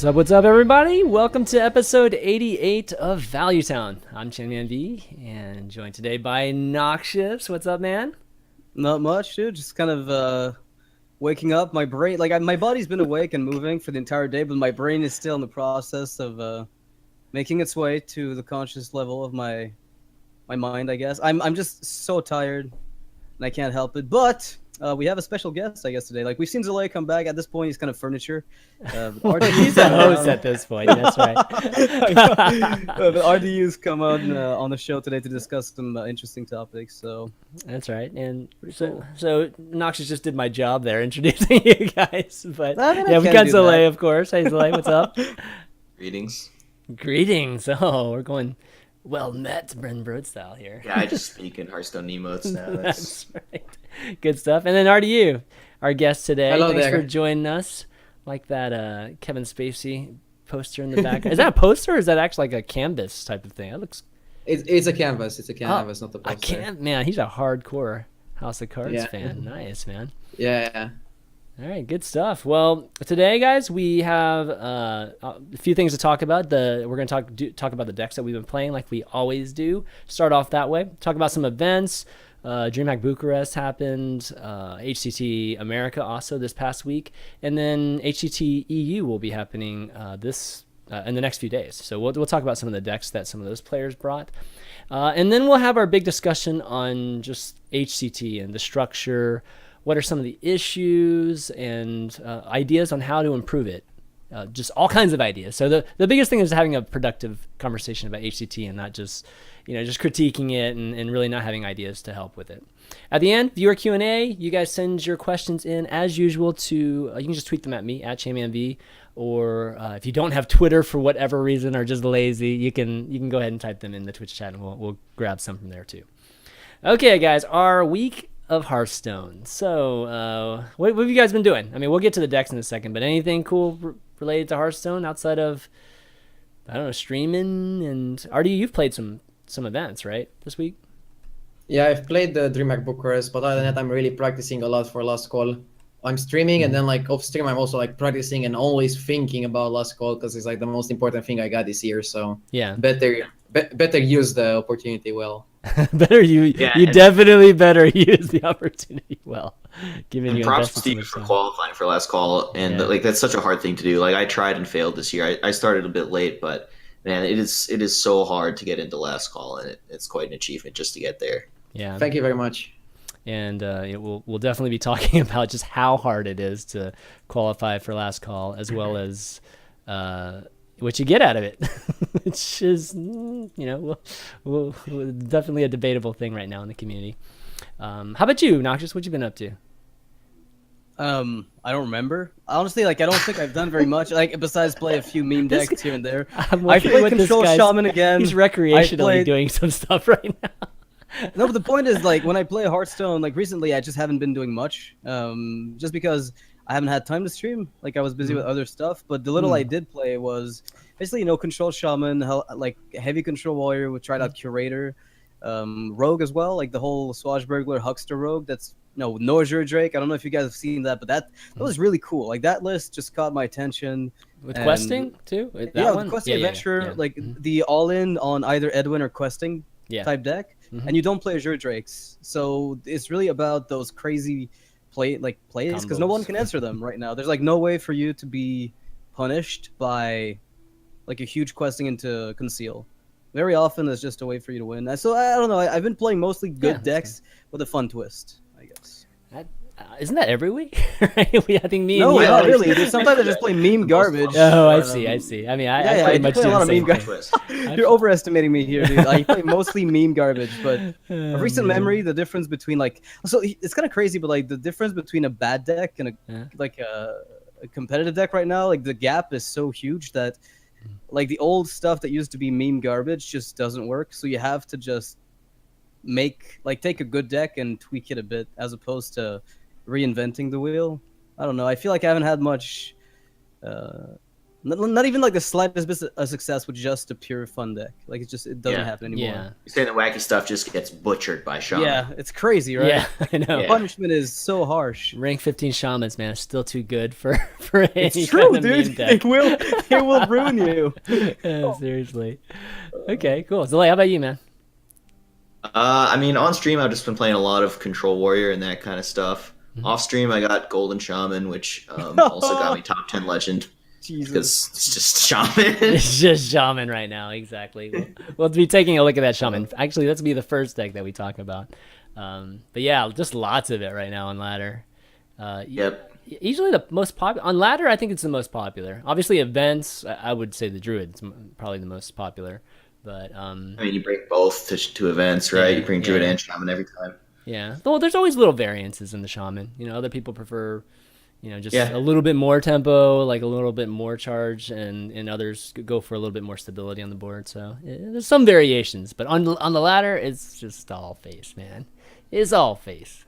What's up, everybody? Welcome to episode 88 of Value Town. I'm ChanManV, and joined today by Noxious. What's up, man? Not much, dude. Just kind of waking up. My brain, my body's been awake and moving for the entire day, but my brain is still in the process of making its way to the conscious level of my mind, I guess. I'm just so tired, and I can't help it. But we have a special guest, I guess, today. Like, we've seen Zalae come back. At this point, he's kind of furniture. He's a host at this point. That's right. But RDU's come on the show today to discuss some interesting topics. So that's right. And so Noxious just did my job there, introducing you guys. But yeah, we got Zalae, of course. Hey, Zalae, what's up? Greetings. Oh, we're going well met, Bren Broad style here. Yeah, I just speak in Hearthstone emotes now. That's right. Good stuff. And then RDU, our guest today. Hello Thanks there. for joining us. Like that Kevin Spacey poster in the back. Is that a poster or is that actually like a canvas type of thing? It looks. It's a canvas. It's a canvas, not a poster. Man, he's a hardcore House of Cards Yeah. fan. Nice, man. Yeah. All right, good stuff. Well, today, guys, we have a few things to talk about. We're going to talk about the decks that we've been playing, like we always do. Start off that way. Talk about some events. Dreamhack Bucharest happened. HCT America also this past week, and then HCT EU will be happening in the next few days. So we'll talk about some of the decks that some of those players brought, and then we'll have our big discussion on just HCT and the structure. What are some of the issues and ideas on how to improve it? Just all kinds of ideas. So the biggest thing is having a productive conversation about HCT and not just critiquing it and really not having ideas to help with it. At the end, viewer Q&A. You guys send your questions in as usual to you can just tweet them at me at ChanManV, or if you don't have Twitter for whatever reason or just lazy, you can go ahead and type them in the Twitch chat and we'll grab some from there too. Okay, guys, our week of Hearthstone. So what have you guys been doing? I mean, we'll get to the decks in a second, but anything cool related to Hearthstone outside of, I don't know, streaming? And RD, you've played some events, right, this week? Yeah, I've played the Dreamhack Bucharest, but other than that, I'm really practicing a lot for Last Call. I'm streaming, and then like off stream, I'm also like practicing and always thinking about Last Call because it's like the most important thing I got this year. So yeah, better use the opportunity well. You definitely better use the opportunity well. Given you props to you for qualifying for Last Call, and that's such a hard thing to do. Like, I tried and failed this year. I started a bit late, but man, it is so hard to get into Last Call, and it's quite an achievement just to get there. Yeah, thank you very much. And we'll definitely be talking about just how hard it is to qualify for Last Call, as well as what you get out of it, which is we'll definitely a debatable thing right now in the community. How about you, Noxious? What you been up to? I don't remember. Honestly, I don't think I've done very much, besides play a few meme decks here and there. I played Control Shaman again. He's recreationally doing some stuff right now. No, but the point is, when I play Hearthstone, recently I just haven't been doing much, just because I haven't had time to stream. I was busy with other stuff, but the little I did play was basically, Control Shaman, Heavy Control Warrior, we tried out Curator, Rogue as well, the whole Swashbuckler Huckster Rogue, that's, Noxious Drake. I don't know if you guys have seen that, but that was really cool. That list just caught my attention. With questing, too? With questing adventure, the all-in on either Edwin or questing type deck. And you don't play Azure Drakes, so it's really about those crazy plays because no one can answer them right now. There's no way for you to be punished by a huge questing into Conceal. Very often it's just a way for you to win. So I don't know. I've been playing mostly good decks with a fun twist, I guess. Isn't that every week? I think me and no, you. Not really. Sometimes I just play meme garbage. Oh, I see. I mean, I pretty much play do a lot the of same meme thing. garbage. You're overestimating me here, dude. I play mostly meme garbage, but a recent memory, the difference between so it's kind of crazy, but the difference between a bad deck and a competitive deck right now, the gap is so huge that the old stuff that used to be meme garbage just doesn't work. So you have to just take a good deck and tweak it a bit, as opposed to reinventing the wheel. I don't know. I feel like I haven't had much Not even like the slightest bit of success with just a pure fun deck. Like it doesn't Yeah. happen anymore. Yeah. You're saying the wacky stuff just gets butchered by Shaman. Yeah, it's crazy, right? Yeah, I know. Yeah. Punishment is so harsh. Rank 15 shamans, man, still too good for any It's true, kind of meme dude. deck. It will ruin you. Yeah, seriously. Okay, cool. Zalae, how about you, man? I mean, on stream, I've just been playing a lot of Control Warrior and that kind of stuff. Off stream, I got Golden Shaman, which also got me top 10 legend Jesus. because it's just Shaman. It's just shaman right now, exactly. We'll be taking a look at that shaman. Actually, that's be the first deck that we talk about. But yeah, just lots of it right now on ladder. Yep. Usually the most popular on ladder. I think it's the most popular. Obviously, events. I would say the druid's probably the most popular. But I mean, you bring both to events, right? Yeah, You bring Druid yeah. and Shaman every time. yeah, well, there's always little variances in the shaman. You know, other people prefer, just Yeah. a little bit more tempo, like a little bit more charge, and others go for a little bit more stability on the board. So there's some variations, but on the ladder, it's just all face, man. It's all face.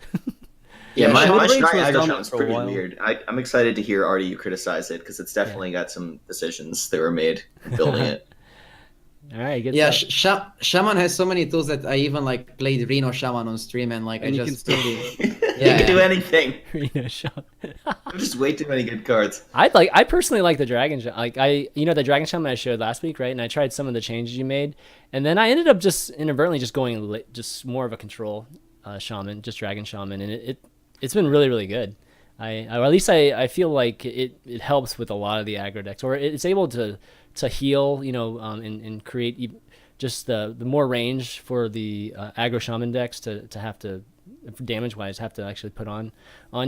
Yeah, my Shaman Rage Shrine was Idol dominant Shaman's for a pretty while. weird. I'm excited to hear Artie you criticize it because it's definitely got some decisions that were made building it. All right, good Yeah, stuff. Shaman has so many tools that I even like played Reno Shaman on stream and like And I you can just still do You Yeah, can do yeah. anything. Shaman. Just way too many good cards. I personally like the dragon the dragon shaman I showed last week, right? And I tried some of the changes you made, and then I ended up just inadvertently just going just more of a control shaman, just dragon shaman, and it's been really, really good. Or at least I feel like it helps with a lot of the aggro decks, or it's able to heal, and create just the more range for the aggro shaman decks to have to, damage wise, have to actually put on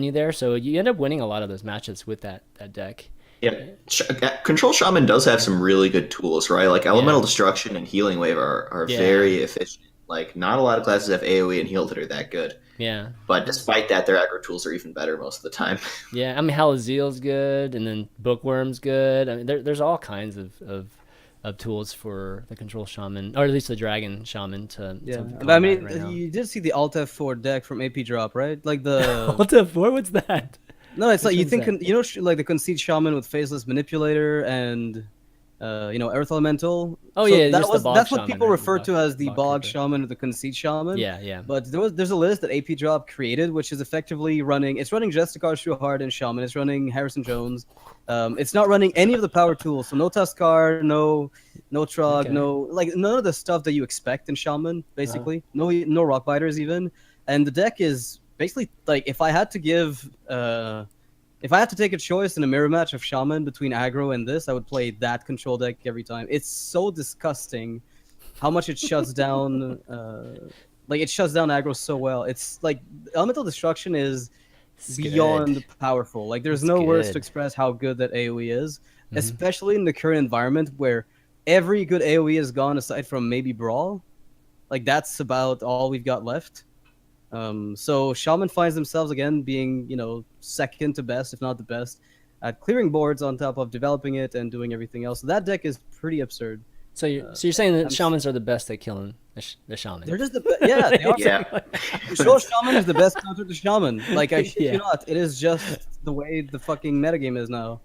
you there. So you end up winning a lot of those matchups with that deck. Yeah, Control Shaman does have some really good tools, right? Like Elemental Destruction and Healing Wave are Yeah. very efficient. Like not a lot of classes have AoE and heal that are that good. Yeah. But despite that, their aggro tools are even better most of the time. Yeah, I mean, Halazeel's good, and then Bookworm's good. I mean, there's all kinds of tools for the control shaman, or at least the dragon shaman to Yeah, combat but I mean, right now. you did see the Alt F4 deck from AP Drop, right? Like the What the fuck? What's that? no, it's like Which you one's think that? like the Conceit Shaman with Faceless Manipulator and Earth Elemental. Oh, yeah, that just the was bog that's what shaman, people right? refer The to as the bog Bog creeper. Shaman or the Conceit Shaman. Yeah, yeah. But there's a list that AP Drop created, which is effectively running. It's running Justicar, Shuhard, and Shaman. It's running Harrison Jones. It's not running any of the power tools. So no Tuskar, no Trog, Okay. no like none of the stuff that you expect in Shaman. Basically, no Rock Biters even. And the deck is basically like if I had to take a choice in a mirror match of Shaman between aggro and this, I would play that control deck every time. It's so disgusting how much it shuts down. It shuts down aggro so well. It's like Elemental Destruction is It's beyond good. powerful. Like there's It's no words to good. express how good that AoE is, Mhm. especially in the current environment where every good AoE is gone aside from maybe Brawl. Like that's about all we've got left. So Shaman finds themselves again being, second to best, if not the best, at clearing boards on top of developing it and doing everything else. So that deck is pretty absurd. So you're saying that I'm- shamans are the best at killing the shaman? They're just the best. Yeah, they are. Yeah. Control Shaman is the best counter to Shaman. Like I shit Yeah. you not, it is just the way the fucking metagame is now.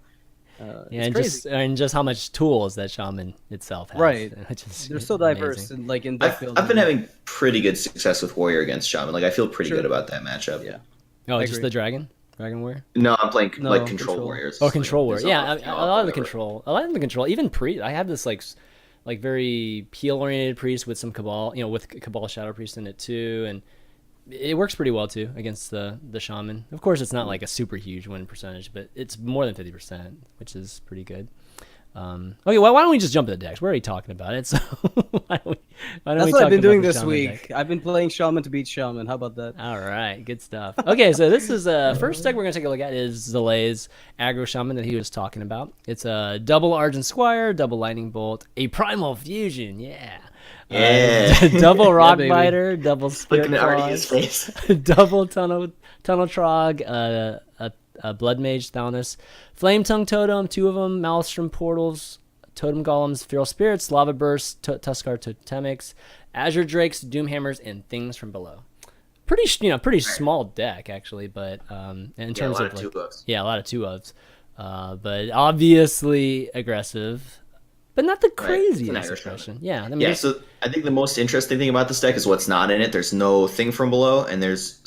Yeah, It's and crazy. just how much tools that shaman itself has. Right. Which is They're so diverse amazing. and like in deck building. I've been having pretty good success with Warrior against Shaman. Like I feel pretty Sure. good about that matchup. Yeah. Oh, I just agree. the dragon warrior. No, I'm playing No, like Control Control. Warriors. Oh, control warrior. Like, Yeah, a lot of the whatever. control. Even I have this like very peel oriented priest with some cabal, with cabal shadow priest in it too, and it works pretty well too against the shaman. Of course, it's not like a super huge win percentage, but it's more than 50%, which is pretty good. Okay, well, why don't we just jump to the decks? We're already talking about it, so why don't we That's talk what I've been about doing the this shaman week. deck? I've been playing Shaman to beat Shaman. How about that? All right, good stuff. Okay, so this is first deck we're gonna take a look at is Zalae's aggro shaman that he was talking about. It's a double Argent Squire, double Lightning Bolt, a Primal Fusion, yeah. Yeah. Double Rock baby. Biter, double Spirit Looking at Artie's Claws, face. double Tunnel Trog, a Blood Mage Thalnos, Flame Tongue Totem, two of them, Maelstrom Portals, Totem Golems, Feral Spirits, Lava Burst, Tuskar Totemics, Azure Drakes, Doomhammers, and Things from Below. Pretty small deck actually, but in terms a lot of of two buffs. yeah, a lot of two ofs. but obviously aggressive, but not the Right. It's an craziest aggro aggression. Yeah, I mean, Yeah, so I think the most interesting thing about this deck is what's not in it. There's no Thing from Below, and there's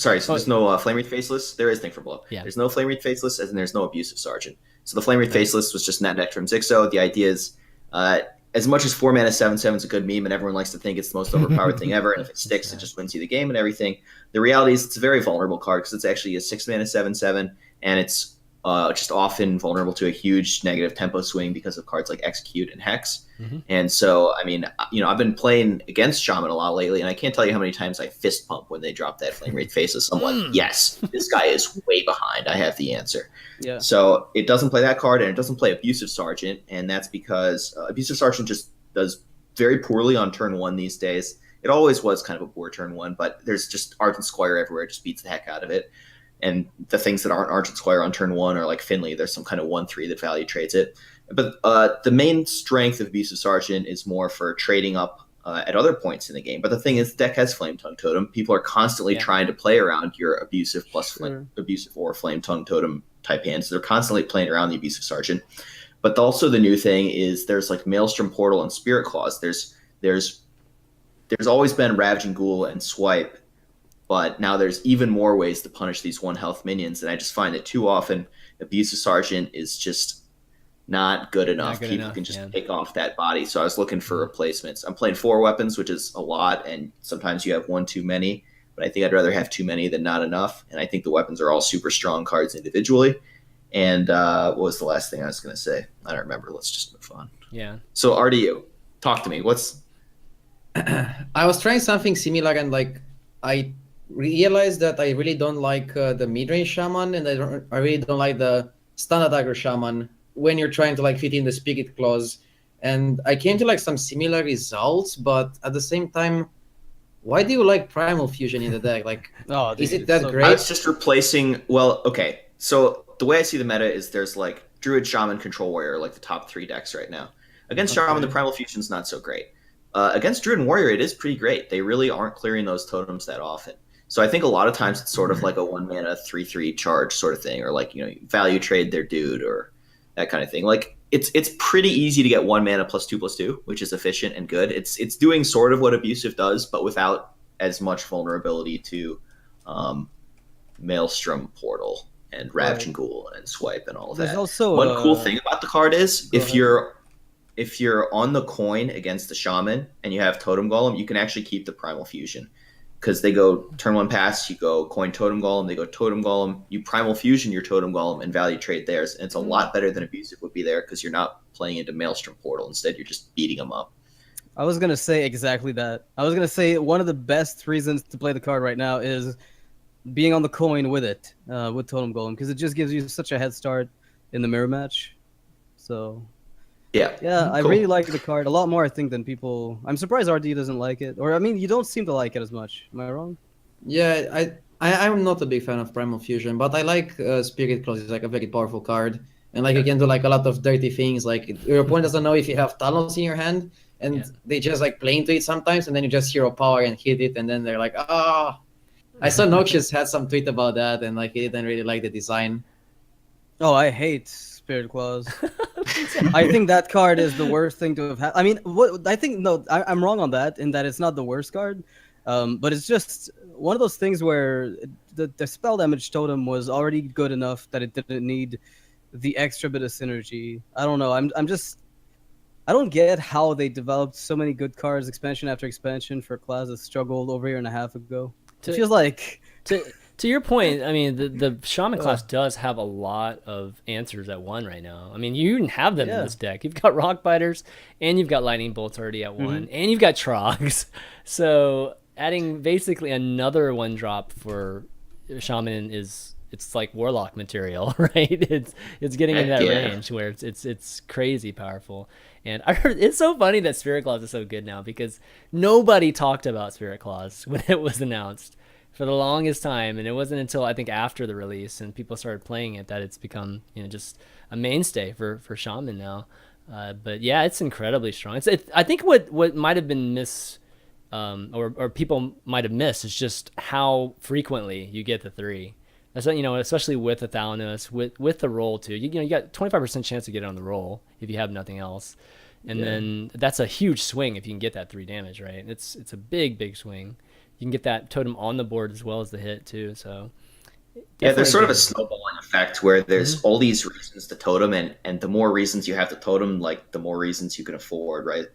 no Flame Wreath Faceless. There is Thing from Below. Yeah. There's no Flame Wreath Faceless, and there's no Abusive Sergeant. So the Flame Wreath Faceless was just net deck from Zixo. The idea is, as much as 4 mana 7/7 is a good meme, and everyone likes to think it's the most overpowered thing ever, and if it sticks, it just wins you the game and everything. The reality is it's a very vulnerable card because it's actually a 6 mana 7/7, and it's just often vulnerable to a huge negative tempo swing because of cards like Execute and Hex. And so, I mean, I've been playing against Shaman a lot lately, and I can't tell you how many times I fist pump when they drop that Flame Wraith Faceless. I'm like, yes, this guy is way behind. I have the answer. Yeah. So it doesn't play that card, and it doesn't play Abusive Sergeant, and that's because Abusive Sergeant just does very poorly on turn 1 these days. It always was kind of a poor turn 1, but there's just Argent Squire everywhere. It just beats the heck out of it. And the things that aren't Argent Squire on turn 1 are like Finley. There's some kind of 1/3 that value trades it. But the main strength of Abusive Sergeant is more for trading up at other points in the game. But the thing is, the deck has Flame Tongue Totem. People are constantly trying to play around your Abusive plus Abusive or Flame Tongue Totem type hands. They're constantly playing around the Abusive Sergeant. But also the new thing is there's like Maelstrom Portal and Spirit Claws. There's always been Ravaging Ghoul and Swipe, but now there's even more ways to punish these 1 health minions, and I just find that too often Abusive Sergeant is just not good enough. People can just pick off that body. So I was looking for replacements. I'm playing 4 weapons, which is a lot, and sometimes you have 1 too many, but I think I'd rather have too many than not enough, and I think the weapons are all super strong cards individually. And what was the last thing I was going to say? I don't remember. Let's just move on. Yeah. So RDU, talk to me. I was trying something similar, and like I realized that I really don't like the mid-range shaman, and I really don't like the standard aggro shaman when you're trying to like fit in the Spirit Claws. And I came to like some similar results, but at the same time, why do you like Primal Fusion in the deck? Like, is it that great? I was just replacing. Well, okay. So the way I see the meta is there's like Druid, Shaman, Control Warrior, like the top 3 decks right now. Against Shaman, the Primal Fusion's not so great. Against Druid and Warrior, it is pretty great. They really aren't clearing those totems that often. So I think a lot of times it's sort of like a 1 mana 3/3 charge sort of thing, or like, value trade their dude or that kind of thing. Like it's pretty easy to get 1 mana +2/+2, which is efficient and good. It's doing sort of what Abusive does, but without as much vulnerability to Maelstrom Portal and Ravaging Ghoul and Swipe and all of that. There's also one cool thing about the card is if you're on the coin against the Shaman and you have Totem Golem, you can actually keep the Primal Fusion. Because they go turn 1 pass, you go coin Totem Golem, they go Totem Golem, you Primal Fusion your Totem Golem and value trade theirs. And it's a lot better than Abusive would be there because you're not playing into Maelstrom Portal. Instead, you're just beating them up. I was going to say exactly that. I was going to say one of the best reasons to play the card right now is being on the coin with it, with Totem Golem, because it just gives you such a head start in the mirror match. So... Yeah, cool. I really like the card a lot more, I think, than people. I'm surprised RD doesn't like it, or I mean, you don't seem to like it as much. Am I wrong? Yeah, I'm not a big fan of Primal Fusion, but I like Spirit Claws. It's like a very powerful card, and like you can do like a lot of dirty things. Like your opponent doesn't know if you have Talons in your hand, and they just like play into it sometimes, and then you just hero power and hit it, and then they're like, ah. I saw Noxious had some tweet about that, and like he didn't really like the design. Oh, I hate Spirit Claws. I think that card is the worst thing to have had. I mean, I'm wrong on that, in that it's not the worst card, but it's just one of those things where the spell damage totem was already good enough that it didn't need the extra bit of synergy. I don't know. I don't get how they developed so many good cards expansion after expansion for a class that struggled over a year and a half ago. It feels like... To your point, I mean, the Shaman class does have a lot of answers at 1 right now. I mean, you even have them in this deck. You've got Rock Biters, and you've got Lightning Bolts already at 1, and you've got Trogs. So adding basically another 1-drop for Shaman it's like Warlock material, right? It's getting in that range where it's crazy powerful. And I heard it's so funny that Spirit Claws is so good now because nobody talked about Spirit Claws when it was announced for the longest time, and it wasn't until I think after the release and people started playing it that it's become just a mainstay for Shaman now. But yeah, it's incredibly strong. I think what might have been or people might have missed is just how frequently you get the 3. especially with the Thalanos, with the roll too. You got 25% chance to get it on the roll if you have nothing else. And then that's a huge swing if you can get that 3 damage, right? It's a big swing. You can get that totem on the board as well as the hit too. So yeah, there's sort of a snowballing effect where there's all these reasons to totem, and the more reasons you have to totem, like the more reasons you can afford, right?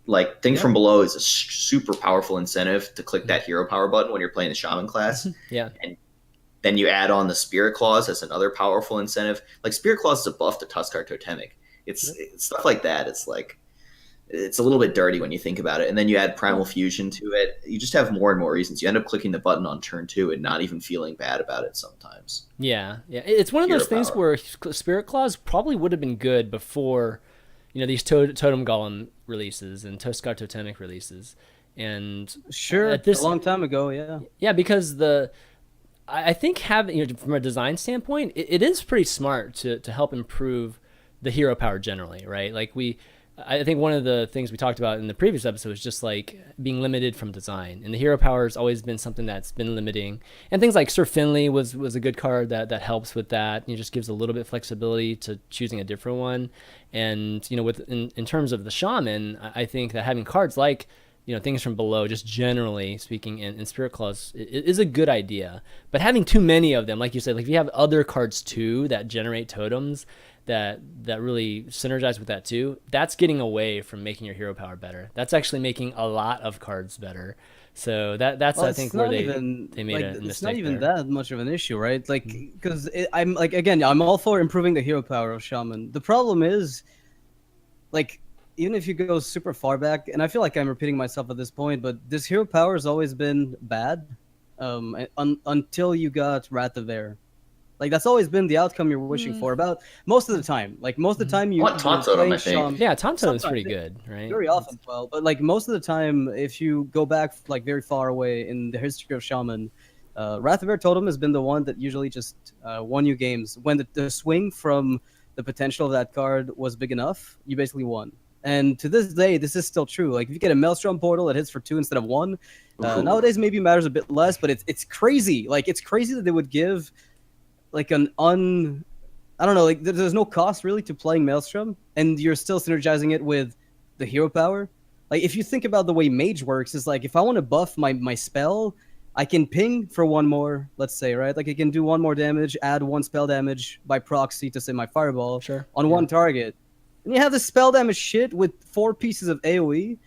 Like Things from Below is a super powerful incentive to click that hero power button when you're playing the shaman class. Yeah. And then you add on the Spirit Claws as another powerful incentive. Like Spirit Claws is a buff to Tuskar Totemic. It's stuff like that. It's like, it's a little bit dirty when you think about it. And then you add Primal Fusion to it. You just have more and more reasons. You end up clicking the button on turn 2 and not even feeling bad about it sometimes. Yeah. It's one of those things where Spirit Claws probably would have been good before, these Totem Golem releases and Tuskar Totemic releases. And a long time ago, yeah. Yeah, because I think having, from a design standpoint, it is pretty smart to help improve the hero power generally, right? Like I think one of the things we talked about in the previous episode was just like being limited from design, and the hero power has always been something that's been limiting. And things like Sir Finley was a good card that helps with that. It just gives a little bit of flexibility to choosing a different one. And in terms of the shaman, I think that having cards like Things from Below, just generally speaking, in Spirit Claws, it is a good idea. But having too many of them, like you said, like if you have other cards too that generate totems that really synergize with that too, that's getting away from making your hero power better. That's actually making a lot of cards better. So that's I think where they made a mistake. It's not even that much of an issue, right? Like, because I'm like, again, I'm all for improving the hero power of Shaman. The problem is, like, even if you go super far back, and I feel like I'm repeating myself at this point, but this hero power has always been bad until you got Wrath of Air. Like, that's always been the outcome you're wishing for. About most of the time, like most of the time, Taunt Totem, I think. Yeah, Taunt Totem is pretty good, right? Very often, well, but like most of the time, if you go back like very far away in the history of Shaman, Wrath of Air Totem has been the one that usually just won you games. When the swing from the potential of that card was big enough, you basically won. And to this day, this is still true. Like if you get a Maelstrom Portal that hits for 2 instead of 1, nowadays maybe matters a bit less, but it's crazy. Like it's crazy that they would give like I don't know, like there's no cost really to playing Maelstrom, and you're still synergizing it with the hero power. Like if you think about the way Mage works, is like if I want to buff my spell, I can ping for 1 more, let's say, right? Like I can do 1 more damage, add 1 spell damage by proxy to say my Fireball on 1 target. And you have this spell damage shit with 4 pieces of AoE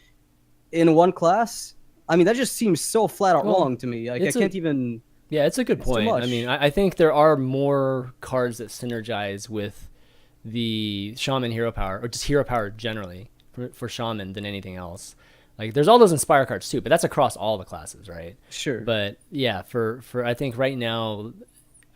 in 1 class. I mean, that just seems so flat out wrong to me. Like I can't even. Yeah, it's a good point. I mean, I think there are more cards that synergize with the Shaman hero power, or just hero power generally for Shaman than anything else. Like, there's all those Inspire cards too, but that's across all the classes, right? Sure. But yeah, for I think right now,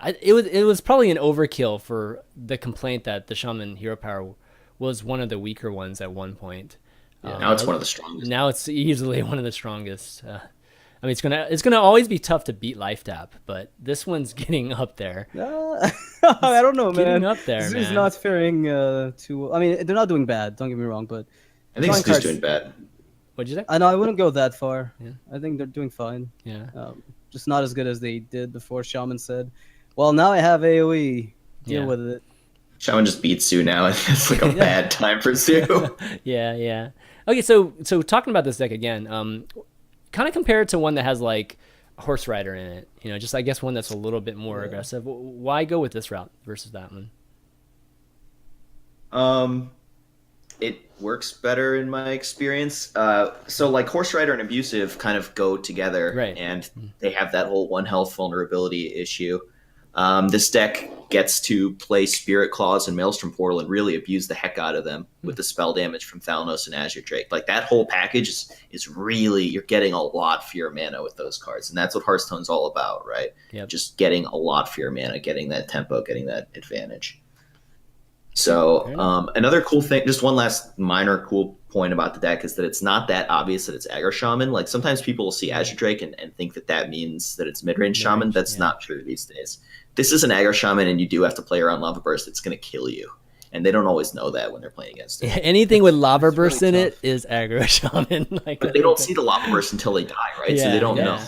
it was probably an overkill for the complaint that the Shaman hero power was one of the weaker ones at one point. Yeah, now it's one of the strongest. Now it's easily one of the strongest. I mean, it's gonna always be tough to beat Life Tap, but this one's getting up there. I don't know, man. Getting up there, this man. is not faring too. I mean, they're not doing bad. Don't get me wrong, but I think it's just doing bad. What'd you say? I know I wouldn't go that far. Yeah. I think they're doing fine. Yeah. Just not as good as they did before. Shaman said, "Well, now I have AOE. Deal with it." Shaman just beats Sue now, and it's like a bad time for Sue. Yeah. Okay, so talking about this deck again, kind of compare it to one that has like a Horse Rider in it. Just I guess one that's a little bit more aggressive. Why go with this route versus that one? It works better in my experience. So like Horse Rider and Abusive kind of go together, right? And they have that whole 1 health vulnerability issue. This deck gets to play Spirit Claws and Maelstrom Portal and really abuse the heck out of them with the spell damage from Thalanos and Azure Drake. Like that whole package is really, you're getting a lot for your mana with those cards. And that's what Hearthstone's all about, right? Yep. Just getting a lot for your mana, getting that tempo, getting that advantage. So another cool thing, just one last minor cool point about the deck is that it's not that obvious that it's Aggro Shaman. Like sometimes people will see Azure Drake and think that means that it's mid-range Shaman. That's not true these days. This is an Aggro Shaman, and you do have to play around Lava Burst. It's going to kill you. And they don't always know that when they're playing against it. Yeah, anything with Lava Burst really in it is Aggro Shaman. But they don't see the Lava Burst until they die, right? So they don't know.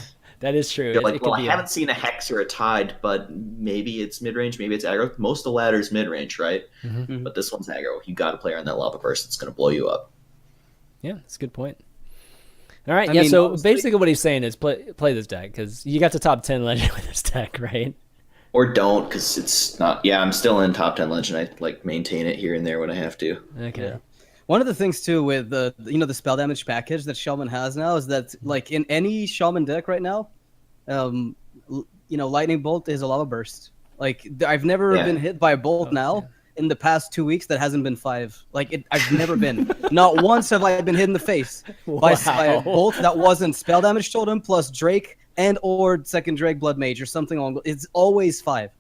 That is true. You're It like, could well, I be haven't seen a Hex or a Tide, but maybe it's mid-range, maybe it's aggro. Most of the ladder is mid-range, right? Mhm. But this one's aggro. You got a player on that Lava Burst that's going to blow you up. Yeah, that's a good point. All right, I yeah. mean, So honestly- basically, what he's saying is play this deck because you got to top 10 legend with this deck, right? Or don't, because it's not. Yeah, I'm still in top 10 legend. I like maintain it here and there when I have to. Okay. Yeah. One of the things too with the the spell damage package that Shaman has now is that like in any Shaman deck right now, Lightning Bolt is a Lava Burst. Like I've never Yeah. been hit by a bolt now yeah. in the past 2 weeks that hasn't been 5. I've never been. Not once have I been hit in the face by a Wow. bolt that wasn't spell damage totem plus Drake and or second Drake Blood Mage or something along. It's always 5.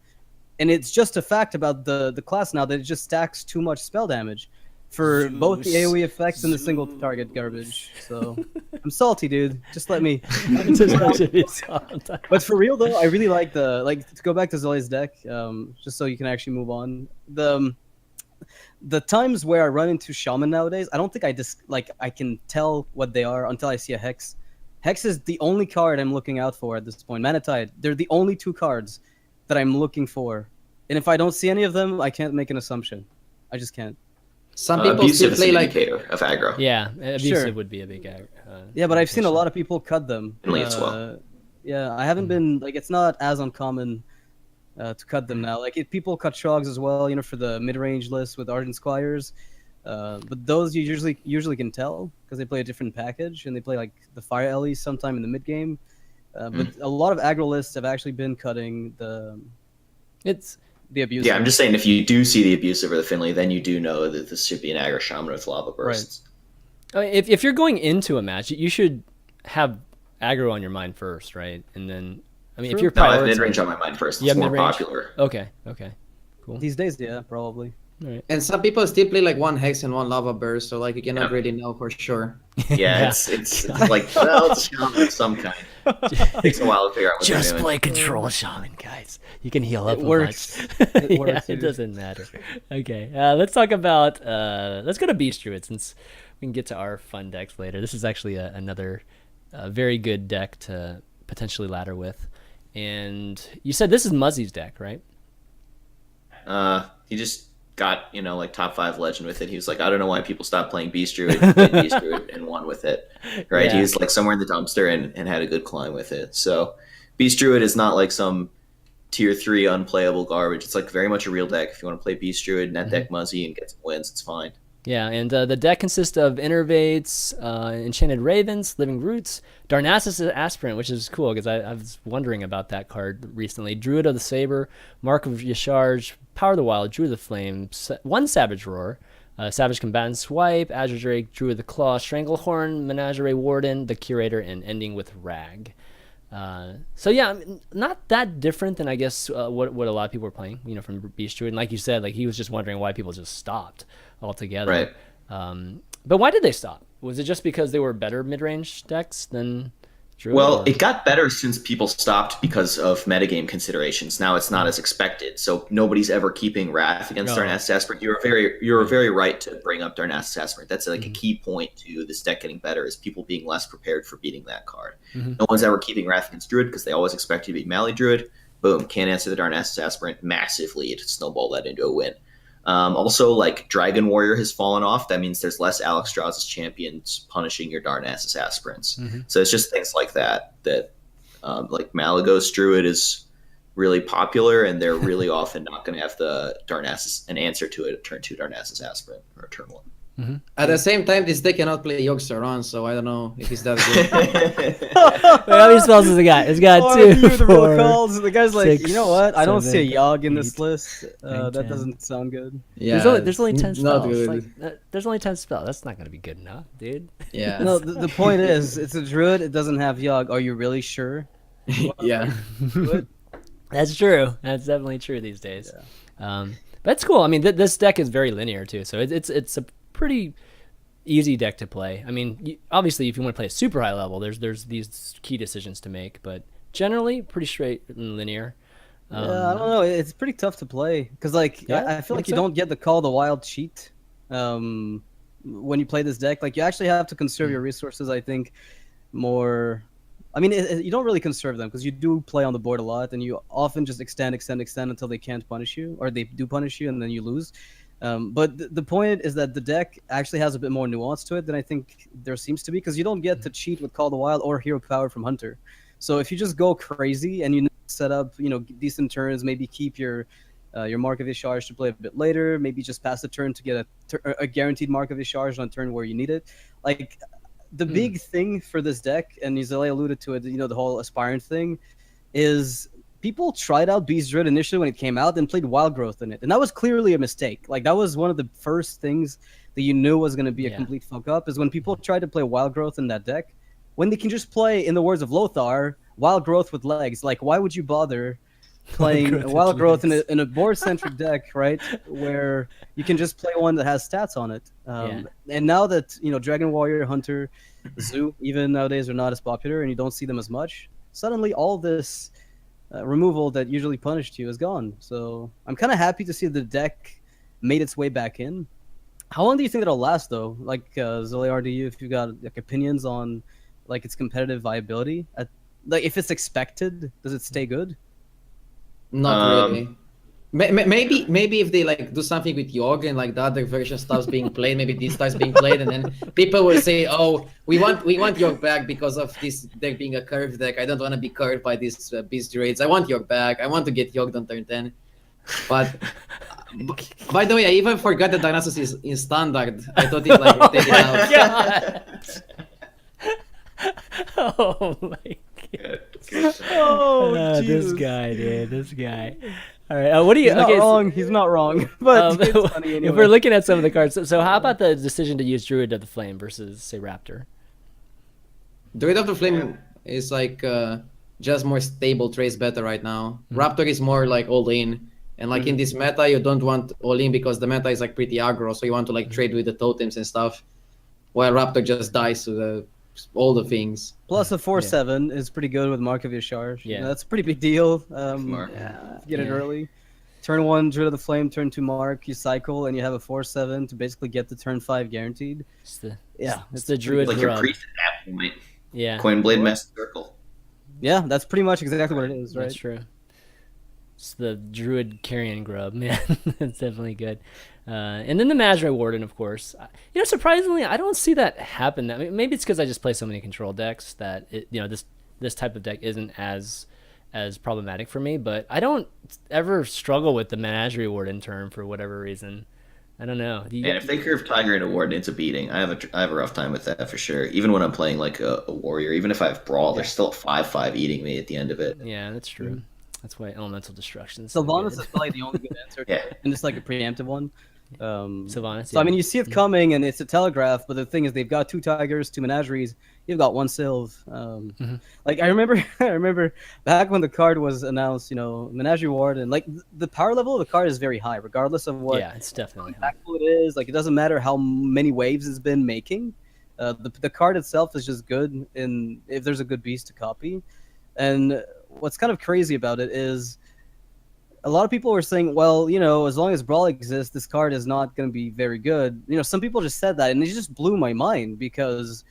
And it's just a fact about the class now that it just stacks too much spell damage for both the Zeus. AoE effects and the single target garbage. So I'm salty, dude. Just let me. But for real though, I really like to go back to Zalae's deck, just so you can actually move on. The times where I run into Shaman nowadays, I don't think I can tell what they are until I see a Hex. Hex is the only card I'm looking out for at this point. Mana Tide, they're the only 2 cards that I'm looking for. And if I don't see any of them, I can't make an assumption. I just can't. Some people Abusive still is play an like indicator of aggro. Yeah, abusive Sure. would be a big. Yeah, but I've seen a indication. lot of people cut them. Really as well. Yeah, I haven't been it's not as uncommon to cut them now. People cut Shogs as well, for the mid-range list with Ardent Squires. But those you usually can tell because they play a different package and they play like the Fire Ellie sometime in the mid game. But a lot of aggro lists have actually been cutting the abuse. Yeah, I'm just saying if you do see the abusive or the Finley, then you do know that this should be an aggro Shaman with Lava Bursts. If you're going into a match, you should have aggro on your mind first, right? And then, if True. you're No, I have prioritizing- mid-range on my mind first. You It's have more mid-range? popular. Okay, cool. These days, yeah, probably. All right. and some people still play like 1 Hex and 1 Lava Burst, so like you cannot Yeah. really know for sure. Yeah, it's like, well, it's a Shaman of some kind. Takes a while to figure out what Just they're doing. play control shaman, guys. You can heal up. It a works. bunch. It works, Yeah, it dude. doesn't matter. Okay, let's talk about. Let's go to Beast Druid since we can get to our fun decks later. This is actually another very good deck to potentially ladder with. And you said this is Muzzy's deck, right? He just got, like top 5 legend with it. He was like, I don't know why people stopped playing Beast Druid, he played Beast Druid and won with it. Right? Yeah. He was like somewhere in the dumpster and had a good climb with it. So Beast Druid is not like some tier 3 unplayable garbage. It's like very much a real deck. If you want to play Beast Druid, net deck Muzzy and get some wins, it's fine. Yeah, and the deck consists of Innervates, Enchanted Ravens, Living Roots, Darnassus Aspirant, which is cool because I was wondering about that card recently. Druid of the Saber, Mark of Yasharj, Power of the Wild, Druid of the Flame, 1 Savage Roar, Savage Combatant Swipe, Azure Drake, Druid of the Claw, Stranglehorn, Menagerie Warden, the Curator, and ending with Rag. So yeah, not that different than I guess what a lot of people were playing, from Beast Druid. And like you said, like he was just wondering why people just stopped altogether. Right. But why did they stop? Was it just because they were better mid-range decks than Druid? Well, or- it got better since people stopped because of metagame considerations. Now it's not as expected, so nobody's ever keeping Wrath against No. Darnassus Aspirant. You're very right to bring up Darnassus Aspirant. That's like a key point to this deck getting better is people being less prepared for beating that card. No one's ever keeping Wrath against Druid because they always expect you to beat Mally Druid. Boom, can't answer the Darnassus Aspirant. Massive lead. Snowball that into a win. Also, like Dragon Warrior has fallen off. That means there's less Alex Strauss' champions punishing your Darnassus aspirants. So it's just things like that like Malagos Druid is really popular, and they're really often not going to have the Darnassus an answer to it at turn 2 Darnassus aspirant or turn 1. At the same time, this deck cannot play Yogg-Saron, so I don't know if it's that good. Wait, how many spells has it got? It's got Oh, 2, you the real 4. calls. The guy's like, 6, you know what? I don't see a 7, Yogg in this 8, list. 9, That 10. doesn't sound good. Yeah, There's only 10 it's spells. not good. Like, there's only 10 spells. That's not going to be good enough, dude. Yeah. No, the point is, it's a druid. It doesn't have Yogg. Are you really sure? Yeah. That's true. That's definitely true these days. But it's cool. I mean, this deck is very linear too, so it's a pretty easy deck to play. I mean, obviously, if you want to play a super high level, there's these key decisions to make, but generally pretty straight and linear. Yeah, I don't know. It's pretty tough to play because, Yeah, I feel like think you so? don't get the Call of the Wild cheat when you play this deck. Like, you actually have to conserve your resources. I think more I mean, you don't really conserve them because you do play on the board a lot, and you often just extend until they can't punish you, or they do punish you, and then you lose. But the point is that the deck actually has a bit more nuance to it than I think there seems to be, because you don't get to cheat with Call of the Wild or Hero Power from Hunter. So if you just go crazy and you set up, decent turns, maybe keep your Mark of Isharge to play a bit later, maybe just pass the turn to get a guaranteed Mark of Isharge on a turn where you need it. Like, the big thing for this deck, and Zalae alluded to it, the whole Aspirant thing, is people tried out Beast Druid initially when it came out and played Wild Growth in it. And that was clearly a mistake. Like, that was one of the first things that you knew was going to be a complete fuck up, is when people tried to play Wild Growth in that deck, when they can just play, in the words of Lothar, Wild Growth with legs. Like, why would you bother playing Wild Growth in a board-centric deck, right, where you can just play one that has stats on it. And now that, Dragon Warrior, Hunter, Zoo, even nowadays are not as popular and you don't see them as much, suddenly all this removal that usually punished you is gone. So I'm kind of happy to see the deck made its way back in. How long do you think it'll last, though? Like, Zalae, do you, if you got like opinions on like its competitive viability? Like, if it's expected, does it stay good? Not really. Maybe if they like do something with Yogg and like the other version stops being played, maybe this starts being played, and then people will say, "Oh, we want Yogg back because of this deck being a curved deck. I don't want to be curved by these Beast Druids. I want Yogg back. I want to get Yogged on turn 10." But by the way, I even forgot that Dionysus is in standard. I thought it like take it out. Oh my god. This guy, dude. This guy. All right. What do you? He's not wrong. But it's funny anyway. If we're looking at some of the cards, so how about the decision to use Druid of the Flame versus, say, Raptor? Druid of the Flame is like just more stable, trace better right now. Raptor is more like all in, and like in this meta, you don't want all in because the meta is like pretty aggro, so you want to like trade with the totems and stuff. While Raptor just dies to all the things. Plus a 4/7 is pretty good with Mark of Isharge. Yeah, that's a pretty big deal. Get it early. Turn 1, Druid of the Flame. Turn 2, Mark. You cycle, and you have a 4/7 to basically get the turn 5 guaranteed. It's the Druid like grub. your priest at that point. Yeah. Coinblade Mass Circle. Yeah, that's pretty much exactly what it is, right? That's true. It's the Druid Carrion Grub, man. It's definitely good. And then the Mazrai Warden, of course. Surprisingly, I don't see that happen. I mean, maybe it's because I just play so many control decks that this type of deck isn't as problematic for me. But I don't ever struggle with the Menagerie Warden turn for whatever reason. I don't know. And if they curve Tiger into Warden, it's a beating. I have a rough time with that for sure. Even when I'm playing like a Warrior, even if I have Brawl, they're still at 5/5 eating me at the end of it. Yeah, that's true. That's why Elemental Destruction. Sylvanas is probably the only good answer. And it's like a preemptive one. Sylvanas. So I mean, you see it coming, and it's a telegraph. But the thing is, they've got 2 Tigers, 2 Menageries. You've got 1 Sylve. Like I remember back when the card was announced. Menagerie Warden. Like the power level of the card is very high, regardless of what. Yeah, it's definitely impactful it is. Like it doesn't matter how many waves it's been making. The card itself is just good, if there's a good beast to copy. And what's kind of crazy about it is a lot of people were saying, well, as long as Brawl exists, this card is not going to be very good. Some people just said that, and it just blew my mind, because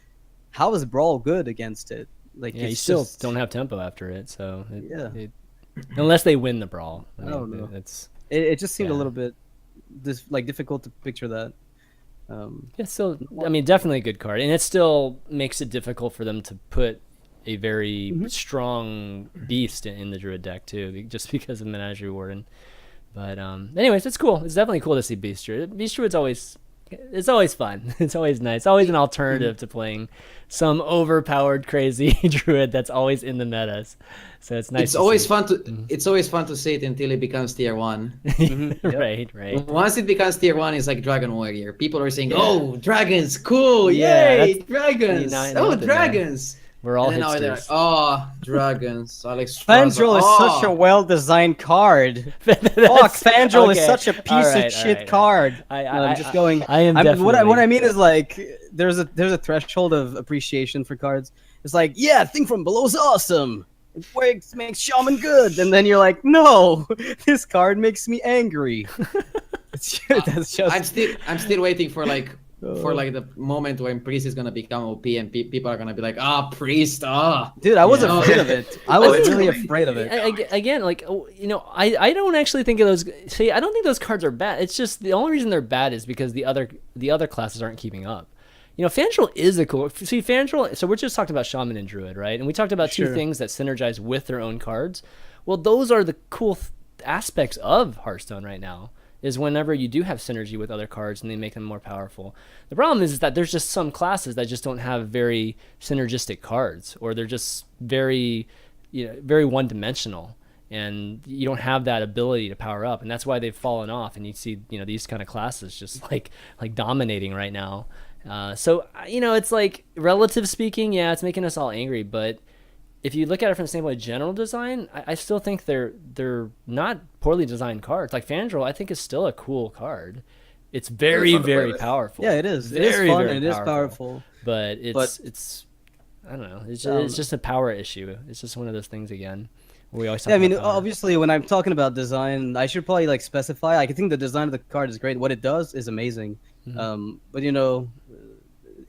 how is Brawl good against it? Like, you still don't have tempo after it, so unless they win the Brawl. I don't know. It just seemed a little bit difficult to picture that. So I mean, definitely a good card, and it still makes it difficult for them to put a very strong beast in the Druid deck too, just because of Menagerie Warden. But anyways, it's cool. It's definitely cool to see Beast Druid. Beast Druid's always fun. It's always nice. It's always an alternative to playing some overpowered crazy Druid that's always in the metas. So it's nice. It's always fun to see it until it becomes tier 1. Right. Once it becomes tier 1, it's like Dragon Warrior. People are saying, "Oh, dragons, cool! Yay, dragons! Dragons!" We're all hipsters. Like, dragons. Alex Fandral is such a well-designed card. Fuck, Fandral is such a piece of shit card. I'm just going. What I mean is, like, there's a threshold of appreciation for cards. It's like, Thing from Below's awesome. It makes Shaman good, and then you're like, no, this card makes me angry. That's just. I'm still waiting for like for like the moment when Priest is gonna become OP and people are gonna be like, Priest, Dude, I was Yeah. afraid of it. I Oh, was it's really coming. afraid of it. Again, like, I don't actually think of those. See, I don't think those cards are bad. It's just the only reason they're bad is because the other classes aren't keeping up. Fangirl is a cool. See, Fangirl. So we're just talking about Shaman and Druid, right? And we talked about two Sure. things that synergize with their own cards. Well, those are the cool aspects of Hearthstone right now. Is whenever you do have synergy with other cards and they make them more powerful. The problem is that there's just some classes that just don't have very synergistic cards, or they're just very, very one-dimensional, and you don't have that ability to power up, and that's why they've fallen off. And you see, these kind of classes just like dominating right now. So it's like, relative speaking, yeah, it's making us all angry, but if you look at it from the standpoint of general design, I still think they're not poorly designed cards. Like Fandral, I think is still a cool card. It's very, fun to play very with. powerful. Yeah, it is. It is Very, fun very and it is powerful. But it's I don't know. It's just a power issue. It's just one of those things again. Where we always talk Yeah, I mean, about power. obviously, when I'm talking about design, I should probably like specify. I think the design of the card is great. What it does is amazing. But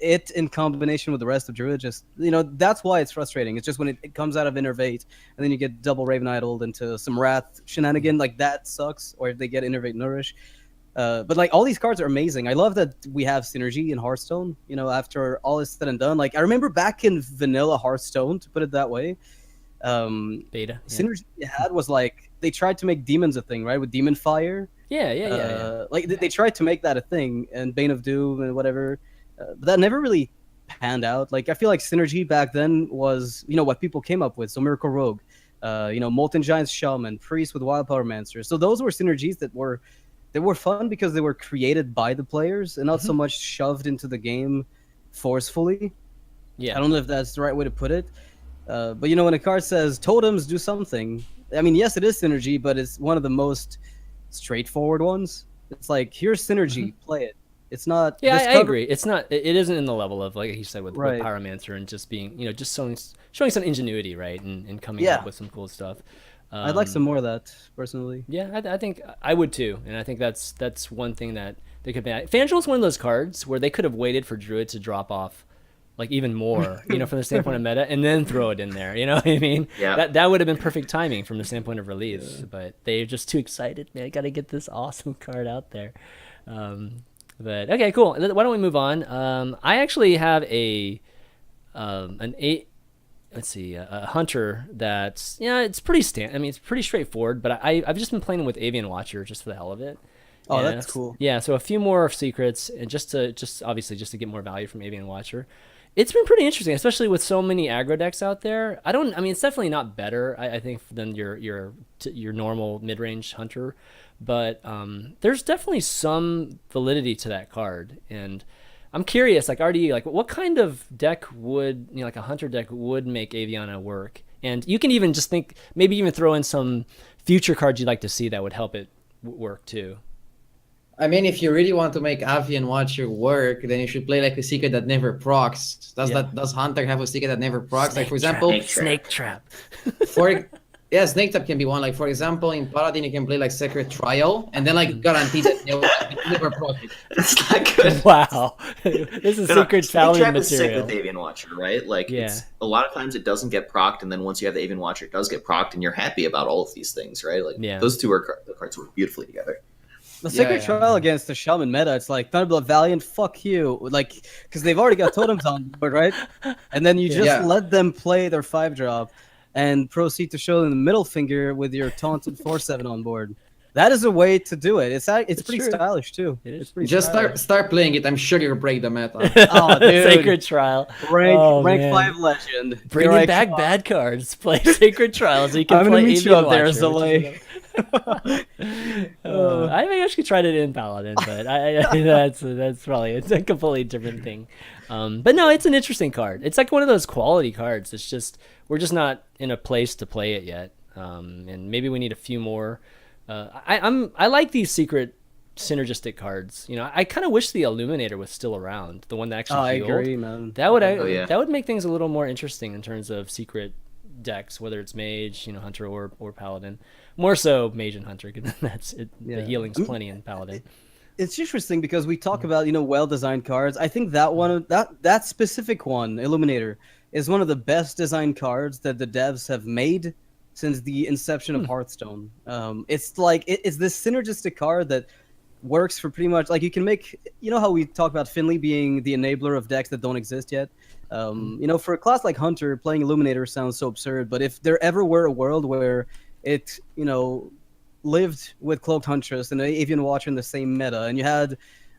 it in combination with the rest of Druid, just that's why it's frustrating. It's just when it comes out of Innervate and then you get double Raven Idled into some Wrath shenanigan, like that sucks. Or if they get Innervate Nourish. But like all these cards are amazing. I love that we have synergy in Hearthstone. After all is said and done, like I remember back in vanilla Hearthstone, to put it that way, Beta. Yeah. synergy they had was like they tried to make demons a thing, right? With Demon Fire. Yeah. Like they tried to make that a thing, and Bane of Doom and whatever, but that never really panned out. Like I feel like synergy back then was what people came up with. So Miracle Rogue, Molten Giants Shaman, Priest with Wild Power Mancer. So those were synergies that were fun because they were created by the players and not so much shoved into the game forcefully. Yeah. I don't know if that's the right way to put it. But when a card says totems do something, I mean, yes, it is synergy, but it's one of the most straightforward ones. It's like, here's synergy, play it. It's not. Yeah, this I cover- agree. It's not. It isn't in the level of, like you said, with Right. Pyromancer and just being, just showing some ingenuity, right, and coming Yeah. up with some cool stuff. I'd like some more of that, personally. Yeah, I think I would too, and I think that's one thing that they could be. Fangirl is one of those cards where they could have waited for Druid to drop off, like even more, from the standpoint of meta, and then throw it in there. You know what I mean? Yeah. That would have been perfect timing from the standpoint of release, but they're just too excited. Man, I got to get this awesome card out there. But okay, cool. Why don't we move on? I actually have a hunter that's it's pretty it's pretty straightforward, but I've just been playing with Avian Watcher just for the hell of it. Oh, And that's cool. Yeah, so a few more secrets, and just obviously to get more value from Avian Watcher. It's been pretty interesting, especially with so many aggro decks out there. It's definitely not better, I think, than your normal mid-range hunter, but there's definitely some validity to that card. And I'm curious, like RDE, like what kind of deck would, like a hunter deck would make Aviana work? And you can even just think, maybe even throw in some future cards you'd like to see that would help it work too. I mean, if you really want to make Avian Watcher work, then you should play like a secret that never procs. Does Hunter have a secret that never procs? Like for example, Snake Trap. Snake Trap can be one. Like for example, in Paladin you can play like Secret Trial, and then like guarantee that they will never proc it. That's not good. Wow, this is secret Snake Paladin Trap is sick material. with Avian Watcher, right? Like, Yeah. it's a lot of times it doesn't get procced, and then once you have the Avian Watcher, it does get procced, and you're happy about all of these things, right? Like, Yeah. those two the cards work beautifully together. The Sacred Trial against the Shaman meta, it's like Thunderblood Valiant, fuck you, like because they've already got totems on board, right? And then you just let them play their 5-drop and proceed to show them the middle finger with your taunted 4/7 on board. That is a way to do it. It's pretty true. stylish too. It is. It's pretty Just stylish. start playing it. I'm sure you'll break the meta. Oh, dude. Sacred Trial. rank man. 5 legend. Bringing Here I back come. bad cards. Play Sacred Trial so you can I'm play gonna meet you Avian up there, Watcher, Zalae. which is- I may actually tried it in Paladin, but that's probably a completely different thing. But no, it's an interesting card. It's like one of those quality cards. It's just we're just not in a place to play it yet, and maybe we need a few more. I like these secret synergistic cards. I kind of wish the Illuminator was still around, the one that actually I healed. agree, man. That would yeah. that would make things a little more interesting in terms of secret decks, whether it's mage, hunter or paladin. More so mage and hunter, because that's it. Yeah. The healing's plenty in paladin. it's interesting because we talk about well-designed cards. I think that one, that specific one, Illuminator, is one of the best designed cards that the devs have made since the inception of Hearthstone. It's like it's this synergistic card that works for pretty much like you can make. You know how we talk about Finley being the enabler of decks that don't exist yet. For a class like Hunter, playing Illuminator sounds so absurd, but if there ever were a world where it lived with Cloaked Huntress and Avian Watcher in the same meta, and you had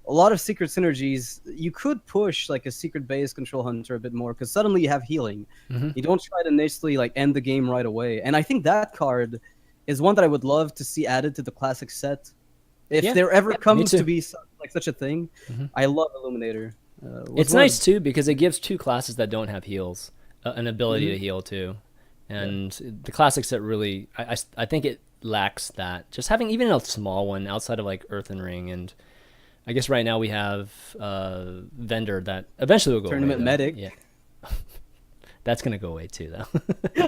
a lot of secret synergies, you could push like a secret base Control Hunter a bit more because suddenly you have healing. You don't try to initially like end the game right away. And I think that card is one that I would love to see added to the classic set. If there ever comes to be such a thing, I love Illuminator. It's nice too because it gives two classes that don't have heals an ability to heal too. And the classic set really, I think it lacks that. Just having even a small one outside of like Earthen Ring, and I guess right now we have Vendor that eventually will go Tournament away. Medic. Yeah. That's gonna go away too, though.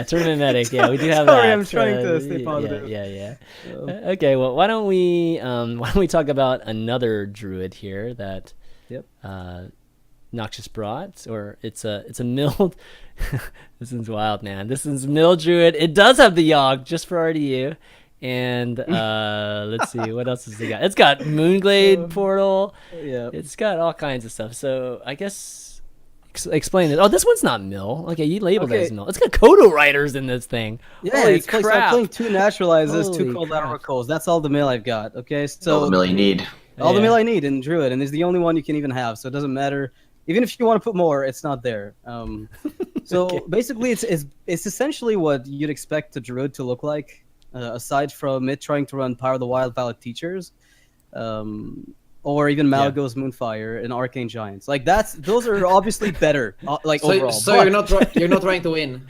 Tournament Medic. Yeah, we do have Sorry, that. I'm trying to stay positive. Yeah. Okay, well, why don't we talk about another druid here that Noxious brought, or it's a milled. This is wild, man. This is milled druid. It does have the Yogg just for RDU, and let's see what else has it got. It's got Moonglade Portal. Yeah, it's got all kinds of stuff. So I guess explain it. Oh, this one's not mill. Okay, you labeled it as mill. It's got Kodo Riders in this thing. Yeah, Holy it's crap. I'm playing 2 Naturalizes, 2 Holy Cold crap. Oracles. That's all the mill I've got. Okay, so All the mill you need. All the mill I need in Druid, and it's the only one you can even have, so it doesn't matter. Even if you want to put more, it's not there. So basically, it's essentially what you'd expect a Druid to look like, aside from it trying to run Power of the Wild Valid Teachers, or even Malagos Moonfire and Arcane Giants. Like those are obviously better. Overall. So you're not trying to win.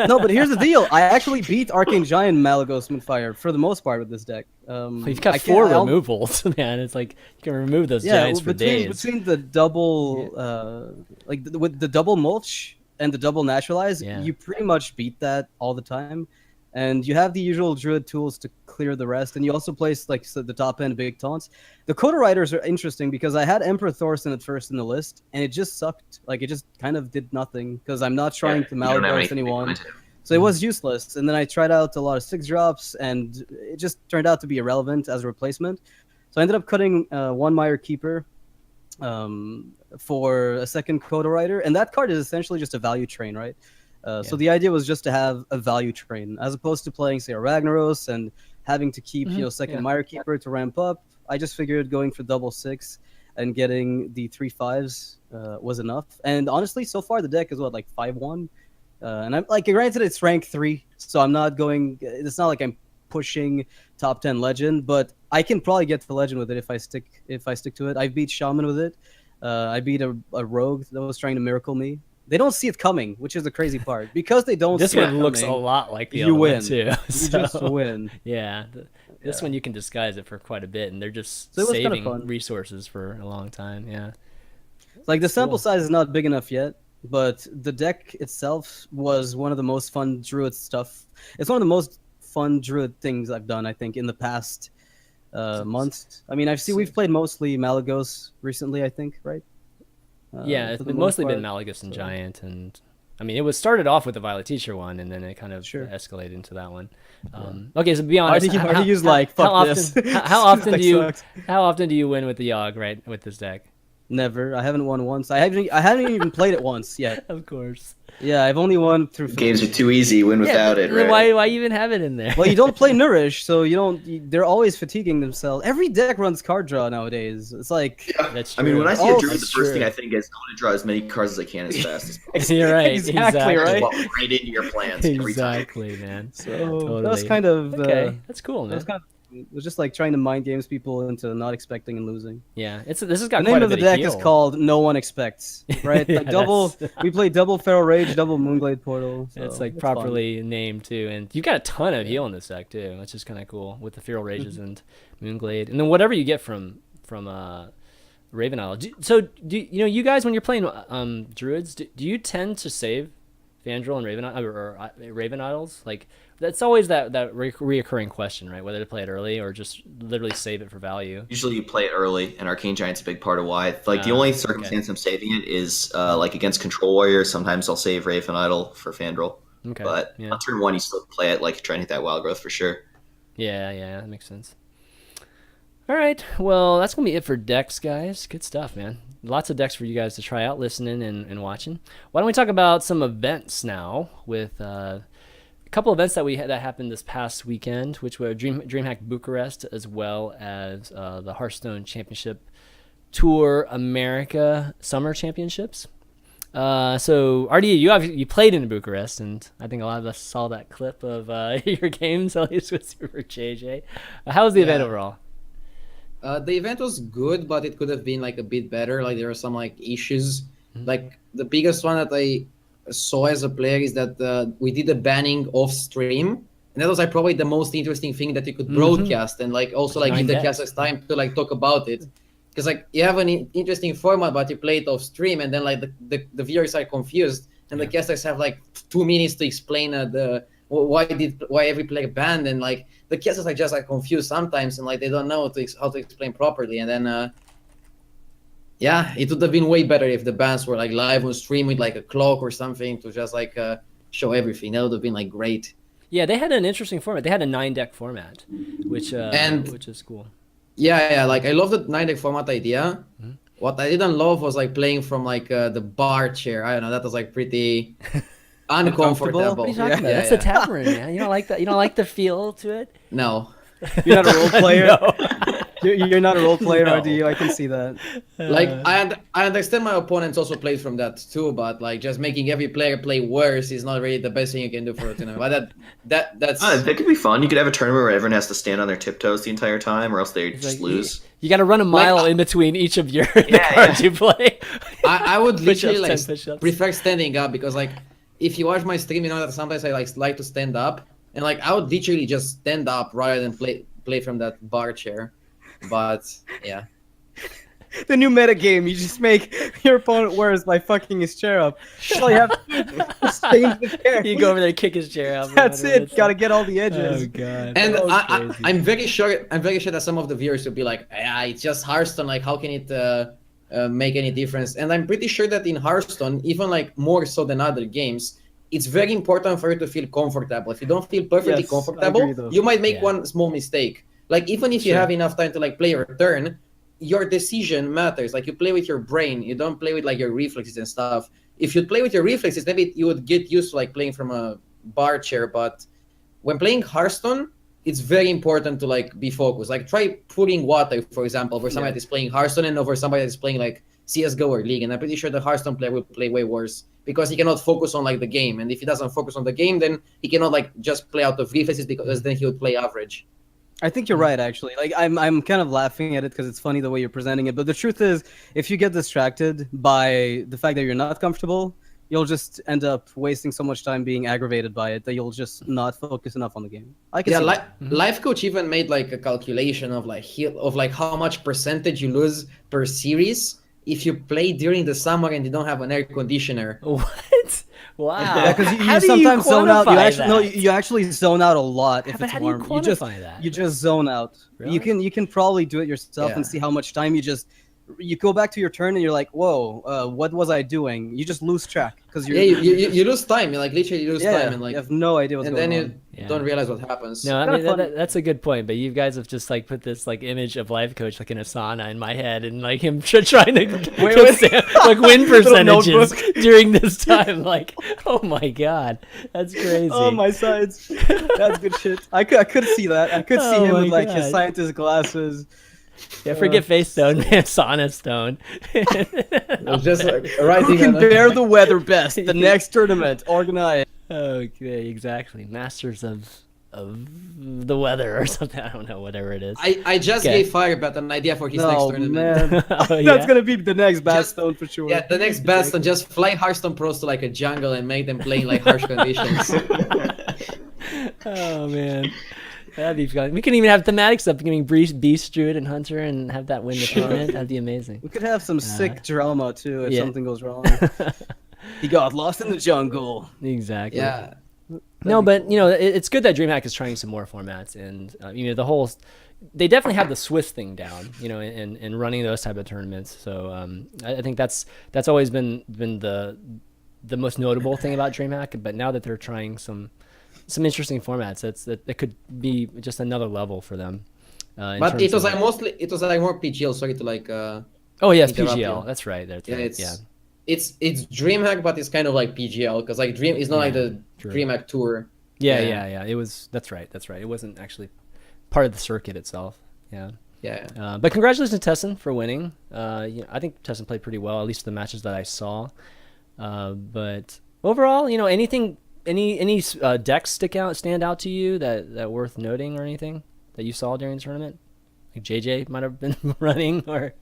No, but here's the deal. I actually beat Arcane Giant Malagos Moonfire for the most part with this deck. You've got 4 removals, man. It's like you can remove those giants for days. Between the double, with the double mulch and the double naturalize, you pretty much beat that all the time. And you have the usual Druid tools to clear the rest, and you also place the top end big taunts. The Coda Riders are interesting because I had Emperor Thorson at first in the list, and it just sucked. Like it just kind of did nothing because I'm not trying to Malagos anyone. So it was useless. And then I tried out a lot of 6-drops, and it just turned out to be irrelevant as a replacement. So I ended up cutting 1 Mire Keeper for a second Coda Rider, and that card is essentially just a value train, right? So the idea was just to have a value train, as opposed to playing, say, a Ragnaros and having to keep second Mire Keeper to ramp up. I just figured going for double 6 and getting the 3/5s was enough. And honestly, so far the deck is 5-1. And I'm granted it's rank 3, so I'm not going. It's not like I'm pushing top 10 legend, but I can probably get to legend with it if I stick to it. I beat Shaman with it. I beat a rogue that was trying to miracle me. They don't see it coming, which is the crazy part. Because they don't. This see one it looks coming, a lot like the you other win. one too. You just win. Yeah, this one you can disguise it for quite a bit, and they're just So saving resources for a long time. Yeah, like the sample size is not big enough yet, but the deck itself was one of the most fun Druid stuff. It's one of the most fun Druid things I've done, I think, in the past months. I mean, we've played mostly Malagos recently, I think, right? Yeah, it's mostly been Malagos and Giant, and I mean, it was started off with the Violet Teacher one, and then it kind of escalated into that one. Okay, so be honest, how often do you win with the Yogg, right, with this deck? Never. I haven't won once. I haven't even played it once yet. Of course. Yeah, I've only won through games are too easy. Win without it. Right? Why even have it in there? Well, you don't play Nourish, so you don't. They're always fatiguing themselves. Every deck runs card draw nowadays. It's like that's true. I mean, when I see a druid, the first thing I think is I want to draw as many cards as I can as fast as possible. You're right. Exactly right. Walk right into your plans every time. Exactly, man. So totally. That's kind of okay. That's cool, man. It was just like trying to mind games people into not expecting and losing. Yeah, this has got the quite name a of the bit deck heal. is called No One Expects, right? We play double Feral Rage, double Moonglade Portal. So it's properly named too, and you got a ton of heal in this deck too. That's just kind of cool with the Feral Rages and Moonglade, and then whatever you get from Raven Idol. So do you guys, when you're playing Druids, do you tend to save Fandral and Raven or Raven Idols? Like, That's always that reoccurring question, right? Whether to play it early or just literally save it for value. Usually you play it early, and Arcane Giant's a big part of why. Like the only Okay. circumstance I'm saving it is like against Control Warrior. Sometimes I'll save Raven Idol for Fandral. Okay. But Yeah. on turn 1, you still play it like trying to hit that wild growth for sure. Yeah, that makes sense. All right, well, that's going to be it for decks, guys. Good stuff, man. Lots of decks for you guys to try out, listening and watching. Why don't we talk about some events now with a couple events that that happened this past weekend, which were Dreamhack Bucharest, as well as the Hearthstone Championship Tour America Summer Championships. So RD, you played in Bucharest, and I think a lot of us saw that clip of your games, at least with Super JJ. How was the event overall? The event was good, but it could have been like a bit better. Like there were some like issues. Like the biggest one that I saw as a player is that we did a banning off stream, and that was like probably the most interesting thing that you could broadcast and like also like give the casters time to like talk about it. Because like you have an interesting format, but you play it off stream, and then like the viewers are confused, and the casters have like 2 minutes to explain why every player banned, and like the casters are just like confused sometimes, and like they don't know how to explain properly. And then it would have been way better if the bans were like live on stream with like a clock or something to just like show everything. That would have been like great. Yeah, they had an interesting format. They had a 9-deck format, which is cool. Yeah, like I love the 9-deck format idea. What I didn't love was like playing from like the bar chair. I don't know, that was like pretty uncomfortable. What are you talking about? That's a tap room, man. You don't like that? You don't like the feel to it? No. You're not a role player. No. You're not a role player, No. RD. I can see that. Like I understand my opponents also played from that too, but like just making every player play worse is not really the best thing you can do for a tournament. But that's That could be fun. You could have a tournament where everyone has to stand on their tiptoes the entire time, or else they just lose. You got to run a mile in between each of your the cards you play. I would literally like 10 push-ups. prefer standing up, because like if you watch my stream, you know that sometimes I like to stand up, and like I would literally just stand up rather than play from that bar chair. But yeah. The new meta game, you just make your opponent worse by fucking his chair up. That's all you have to do. Just change the chair. You go over there and kick his chair out. That's it. Gotta get all the edges. Oh god. And That was crazy. I'm very sure that some of the viewers will be like, yeah, it's just Hearthstone, like how can it make any difference? And I'm pretty sure that in Hearthstone, even like more so than other games, it's very important for you to feel comfortable. If you don't feel perfectly Yes, I comfortable, agree, though. you might make one small mistake. Like even if you have enough time to like play your turn, your decision matters. Like you play with your brain, you don't play with like your reflexes and stuff. If you play with your reflexes, maybe you would get used to like playing from a bar chair. But when playing Hearthstone, it's very important to like be focused. Like try putting water, for example, over somebody that's playing Hearthstone and over somebody that's playing like CS:GO or League. And I'm pretty sure the Hearthstone player will play way worse because he cannot focus on like the game. And if he doesn't focus on the game, then he cannot like just play out of reflexes, because then he would play average. I think you're right, actually. Like I'm kind of laughing at it because it's funny the way you're presenting it. But the truth is, if you get distracted by the fact that you're not comfortable, you'll just end up wasting so much time being aggravated by it that you'll just not focus enough on the game. I can see that. Life Coach even made like a calculation of like how much percentage you lose per series if you play during the summer and you don't have an air conditioner. What? Wow. Yeah, because How you do sometimes zone out. You quantify actually that? you actually zone out a lot if But it's how do you warm. quantify that? You just zone out. Really? You can probably do it yourself and see how much time you go back to your turn and you're like, whoa, what was I doing? You just lose track because you lose time. You like literally lose time, and like you have no idea what's and going then on. you don't realize what happens. No, I kinda mean funny. that's a good point. But you guys have just like put this like image of Life Coach like in a sauna in my head, and like him trying to like win percentages during this time. Like, oh my god, that's crazy. Oh my sides, that's good shit. I could see that. I could see Oh him my with like God. his scientist glasses. Yeah, forget Face Stone, man. Sauna Stone. It was just like Who writing can on bear the weather best? The next tournament organized. Okay, exactly. Masters of the weather or something. I don't know, whatever it is. I just Okay. gave Firebet an idea for his next No tournament. man, Oh, yeah? that's gonna be the next Bastone for sure. Yeah, the next best, and just fly Hearthstone pros to like a jungle and make them play in like harsh conditions. Oh man, that'd be fun. We can even have thematic stuff, getting Beast Druid and Hunter, and have that win the tournament. That'd be amazing. We could have some sick drama too if yeah. something goes wrong. He got lost in the jungle. Exactly. Yeah. No, but it's good that DreamHack is trying some more formats, and they definitely have the Swiss thing down, in running those type of tournaments. So I think that's always been the most notable thing about DreamHack. But now that they're trying some interesting formats, that could be just another level for them. But it was like more PGL. Sorry to like. Oh yes, interrupt PGL. you. That's right. It's DreamHack, but it's kind of like PGL because like Dream is not like the true. DreamHack tour. Yeah. It was. That's right. It wasn't actually part of the circuit itself. Yeah. But congratulations to Tessin for winning. I think Tessin played pretty well, at least the matches that I saw. But overall, any decks stand out to you that worth noting or anything that you saw during the tournament? Like JJ might have been running or.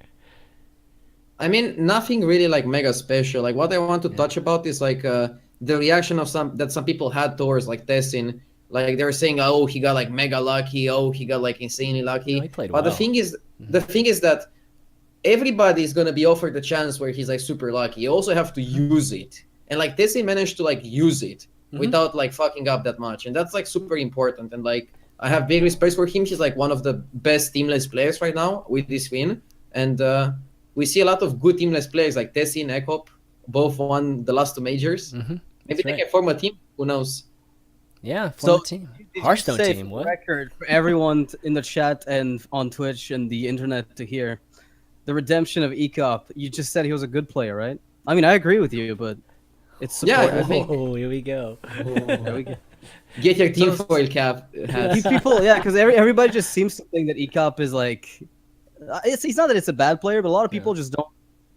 I mean, nothing really like mega special. Like what I want to touch about is like the reaction of some people had towards like Tessin. Like they were saying, oh, he got like mega lucky. Oh, he got like insanely lucky. No, he played but well. the thing is that everybody is gonna be offered the chance where he's like super lucky. You also have to use it, and like Tessin managed to like use it without like fucking up that much, and that's like super important. And like I have big respect for him. He's like one of the best teamless players right now with this win, and we see a lot of good teamless players like Tessin, Ekop, both won the last two majors. Maybe they can form a team. Who knows? Yeah, form a team. Hearthstone team. What? Record for everyone in the chat and on Twitch and the internet to hear the redemption of Ekop. You just said he was a good player, right? I mean, I agree with you, but it's support. I think. Oh, here we go. There we go. Get your team foil cap. These people, because everybody just seems to think that Ekop is like. It's not that it's a bad player, but a lot of people just don't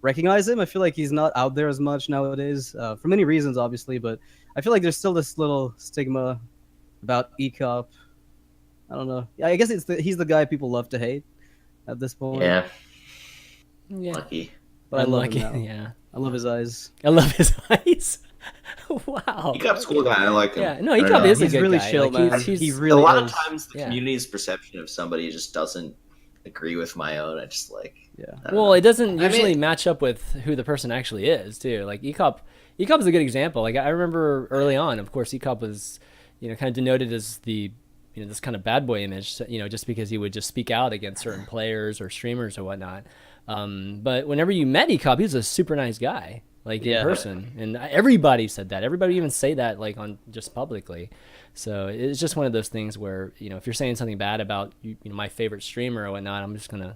recognize him. I feel like he's not out there as much nowadays, for many reasons, obviously. But I feel like there's still this little stigma about Ekop. I don't know. Yeah, I guess he's the guy people love to hate at this point. Yeah. Lucky. But I love him now. Yeah. I love his eyes. I love his eyes. Wow. Ekop's a cool guy. I like him. Yeah. No, Ekop is a he's good really guy. chill, like, man. He's He really a lot is. of times the community's perception of somebody just doesn't agree with my own. I just like. Yeah. Well, it doesn't usually match up with who the person actually is, too. Like Ekop is a good example. Like I remember early on, of course, Ekop was, kind of denoted as the, this kind of bad boy image, just because he would just speak out against certain players or streamers or whatnot. But whenever you met Ekop, he was a super nice guy, like in person, and everybody said that. Everybody even say that like on just publicly. So it's just one of those things where if you're saying something bad about my favorite streamer or whatnot, I'm just gonna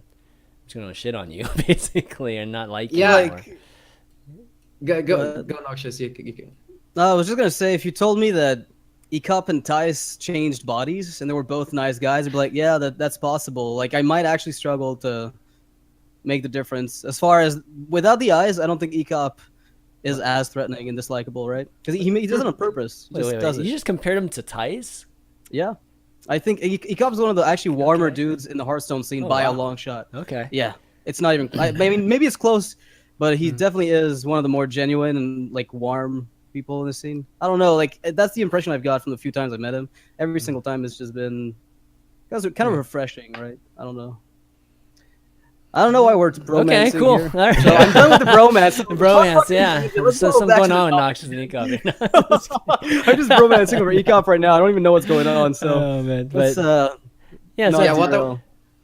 shit on you basically and not like you anymore. Go Noxious. You can. I was just gonna say, if you told me that Ekop and Tice changed bodies and they were both nice guys, I'd be like, yeah, that's possible. Like I might actually struggle to make the difference. As far as without the eyes, I don't think Ekop is as threatening and dislikable, right? Because he does it on purpose. Does it. You just compared him to Tice? Yeah. I think Ekop's one of the actually warmer dudes in the Hearthstone scene by a long shot. Okay. Yeah. It's not even... I mean, maybe it's close, but he definitely is one of the more genuine and like warm people in the scene. I don't know. Like that's the impression I've got from the few times I met him. Every single time it's just been kind of refreshing, right? I don't know. I don't know why we're bromancing. Okay, cool. Here. All right. So I'm done with the bromance. Bromance, yeah. There's something going on with Noxious and Ekop. I'm just bromancing over Ekop right now. I don't even know what's going on. So,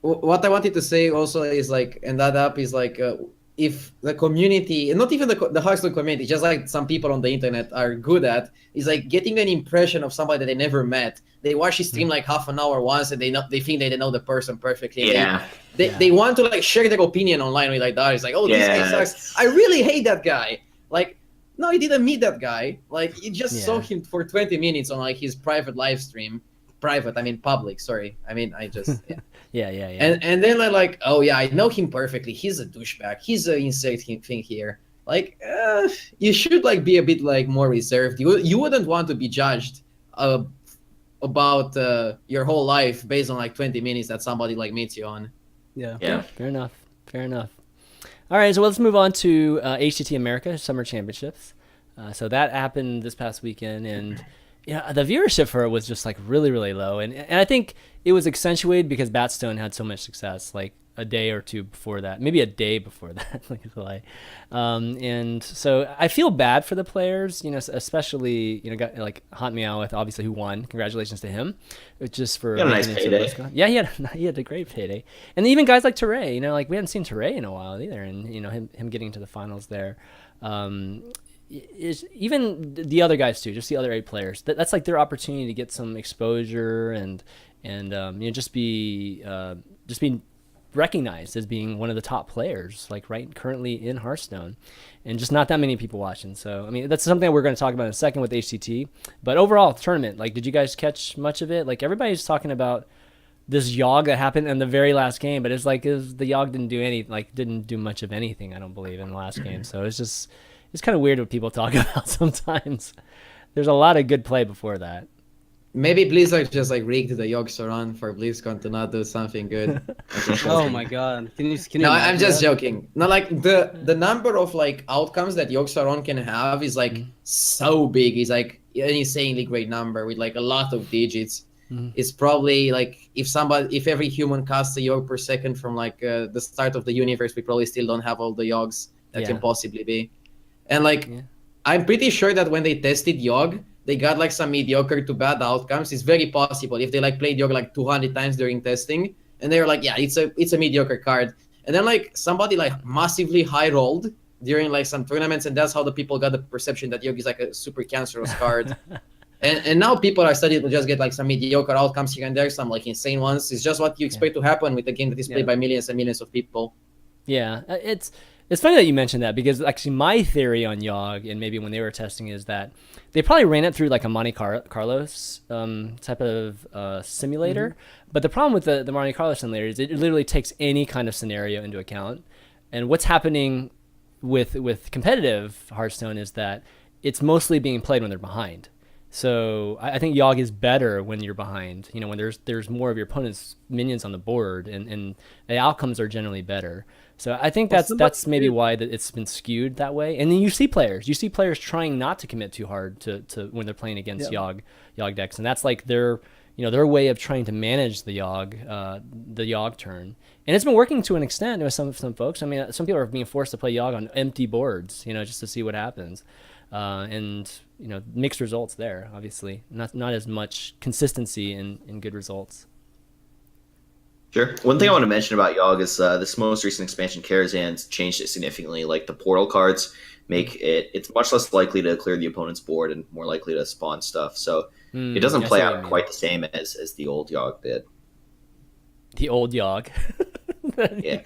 what I wanted to say also is like, and that up is like, if the community, and not even the Hearthstone community, just like some people on the internet are good at, is like getting an impression of somebody that they never met. They watch his stream like half an hour once, and they think they know the person perfectly. Yeah. They want to like share their opinion online with like that. It's like, oh, this guy sucks. I really hate that guy. Like, no, you didn't meet that guy. Like, you just saw him for 20 minutes on like his private live stream. Private, I mean public. Sorry, I mean I just yeah. And then like, oh yeah, I know him perfectly. He's a douchebag. He's an insane thing here. Like, you should like be a bit like more reserved. You wouldn't want to be judged about your whole life based on like 20 minutes that somebody like meets you on. Yeah. Fair enough. All right, so let's move on to HCT America Summer Championships. So that happened this past weekend, and the viewership for it was just like really, really low. And I think it was accentuated because Batstone had so much success. Like a day or two before that, maybe a day before that, like Zalae. And so I feel bad for the players, especially like Hot Meowth, obviously, who won. Congratulations to him. It's just for He had a nice making it payday. to BlizzCon. Yeah, he had a great payday, and even guys like Teray, like we hadn't seen Teray in a while either, and him getting to the finals there. Is even the other guys too, just the other 8 players. That's like their opportunity to get some exposure and just be recognized as being one of the top players, like currently in Hearthstone, and just not that many people watching. So I mean, that's something that we're going to talk about in a second with HCT. But overall, tournament, like, did you guys catch much of it? Like, everybody's talking about this Yogg that happened in the very last game, but it's like the Yogg didn't do much of anything, I don't believe, in the last game. So it's kind of weird what people talk about sometimes. There's a lot of good play before that. Maybe Blizzard just like rigged the Yogg run for BlizzCon to not do something good. Oh my god! Can you? No, I'm imagine just that? joking. No, like the number of like outcomes that Yogg can have is like so big. It's like an insanely great number with like a lot of digits. It's probably like if every human casts a Yogg per second from like the start of the universe, we probably still don't have all the Yoggs that can possibly be. And like I'm pretty sure that when they tested Yogg, they got like some mediocre to bad outcomes. It's very possible if they like played Yogg like 200 times during testing, and they were like, yeah, it's a mediocre card. And then like somebody like massively high rolled during like some tournaments, and that's how the people got the perception that Yogg is like a super cancerous card. And now people are starting to just get like some mediocre outcomes here and there, some like insane ones. It's just what you expect to happen with a game that is played by millions and millions of people. Yeah, it's funny that you mentioned that, because actually my theory on Yogg, and maybe when they were testing, is that they probably ran it through like a Monte Carlos type of simulator. But the problem with the Monte Carlo simulator is it literally takes any kind of scenario into account. And what's happening with competitive Hearthstone is that it's mostly being played when they're behind. So I think Yogg is better when you're behind, when there's more of your opponent's minions on the board, and the outcomes are generally better. So I think that's maybe why it's been skewed that way. And then you see players trying not to commit too hard to when they're playing against Yogg decks, and that's like their way of trying to manage the Yogg turn. And it's been working to an extent with some folks. I mean, some people are being forced to play Yogg on empty boards, just to see what happens. And mixed results there, obviously not as much consistency in good results. Sure. One thing I want to mention about Yogg is this most recent expansion, Karazhan's changed it significantly. Like, the portal cards make it's much less likely to clear the opponent's board and more likely to spawn stuff. So it doesn't play out quite the same as the old Yogg did. The old Yogg. Yeah.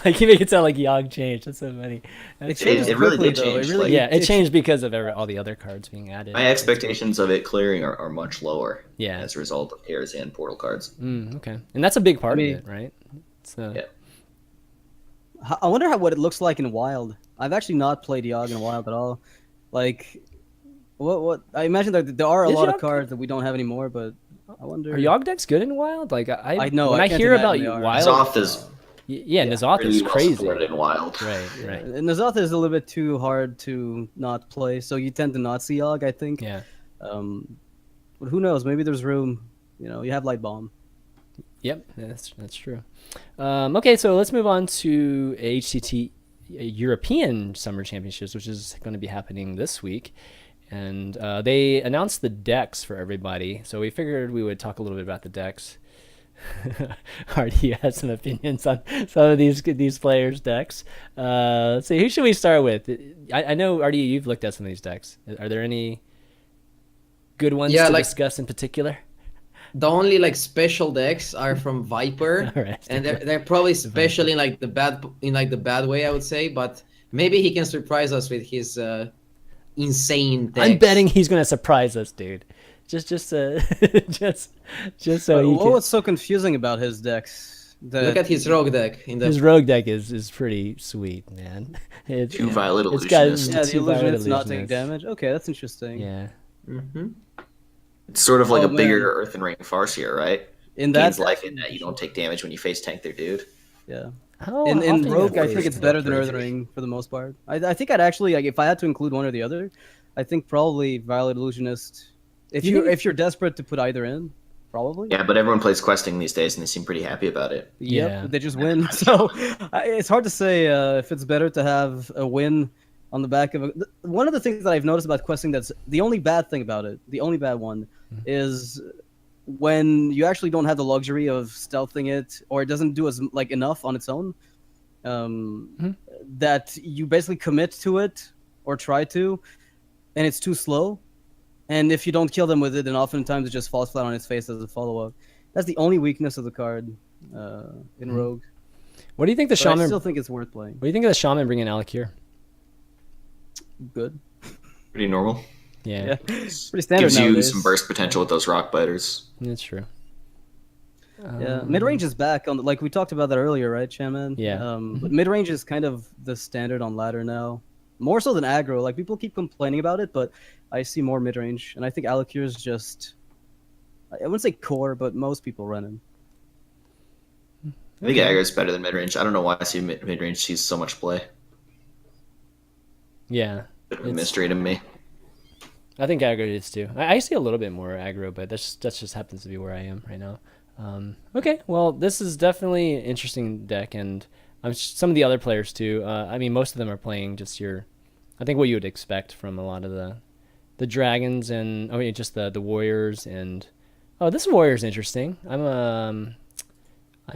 Like, you make it sound like Yogg changed. That's so funny. It really did change. It changed because of all the other cards being added. My expectations of it clearing are much lower. Yeah. As a result of Karazhan portal cards. Okay, and that's a big part of it, right? So. Yeah. I wonder what it looks like in Wild. I've actually not played Yogg in Wild at all. Like, what? I imagine that there are a lot of cards that we don't have anymore, but I wonder. Are Yogg decks good in Wild? Like, I know when I hear about Wild, N'Zoth is N'Zoth is crazy. in Wild. Right. And N'Zoth is a little bit too hard to not play, so you tend to not see Yogg, I think. Yeah. But who knows? Maybe there's room. You have Light Bomb. Yep, that's true. Okay, so let's move on to HCT European Summer Championships, which is going to be happening this week. And they announced the decks for everybody, so we figured we would talk a little bit about the decks. Artie has some opinions on some of these players' decks. So who should we start with? I know, Artie, you've looked at some of these decks. Are there any good ones to discuss in particular? The only like special decks are from Viper, Right. And they're probably special in like the bad way, I would say. But maybe he can surprise us with his insane decks. I'm betting he's gonna surprise us, dude. Just so What was so confusing about his decks? Look at his rogue deck. His rogue deck is pretty sweet, man. Two Violet It's got Illusionists. the two Violet illusionist's not taking Illusionists. damage. Okay, that's interesting. Yeah. Mm-hmm. It's sort of like a man. bigger Earthen Ring Farseer, right? In Gains that, life in that you don't take damage when you face tank their dude. yeah. How In often Rogue, have I we think it's seen better that than crazy? Earthen Ring for the most part. I think I'd actually, like, if I had to include one or the other, I think probably Violet Illusionist. If you're desperate to put either in, probably. Yeah, but everyone plays questing these days, and they seem pretty happy about it. Yep, Yeah. they just win. So it's hard to say if it's better to have a win on the back of one of the things that I've noticed about questing that's the only bad thing about it, the only bad one, is when you actually don't have the luxury of stealthing it, or it doesn't do as like enough on its own, that you basically commit to it or try to, and it's too slow. And if you don't kill them with it, then oftentimes it just falls flat on its face as a follow-up. That's the only weakness of the card in Rogue. What do you think the But I shaman? still think it's worth playing. What do you think of the shaman bringing Alec here? Good. Pretty normal. Yeah, Yeah. Pretty standard Gives you nowadays. some burst potential with those rock biters. that's true. Yeah, mid-range is back on. Like we talked about that earlier, right, Shaman? Yeah. But mid-range is kind of the standard on ladder now, more so than aggro. Like people keep complaining about it, but I see more mid-range, and I think Alakir is just. I wouldn't say core, but most people run him. I think aggro is better than mid range. I don't know why I see mid range sees so much play. Yeah, Bit of a mystery to me. I think aggro is too. I see a little bit more aggro, but that just happens to be where I am right now. Okay, well, this is definitely an interesting deck, and some of the other players too. I mean, most of them are playing just I think what you would expect from a lot of the dragons and just the warriors and this warrior's interesting. I'm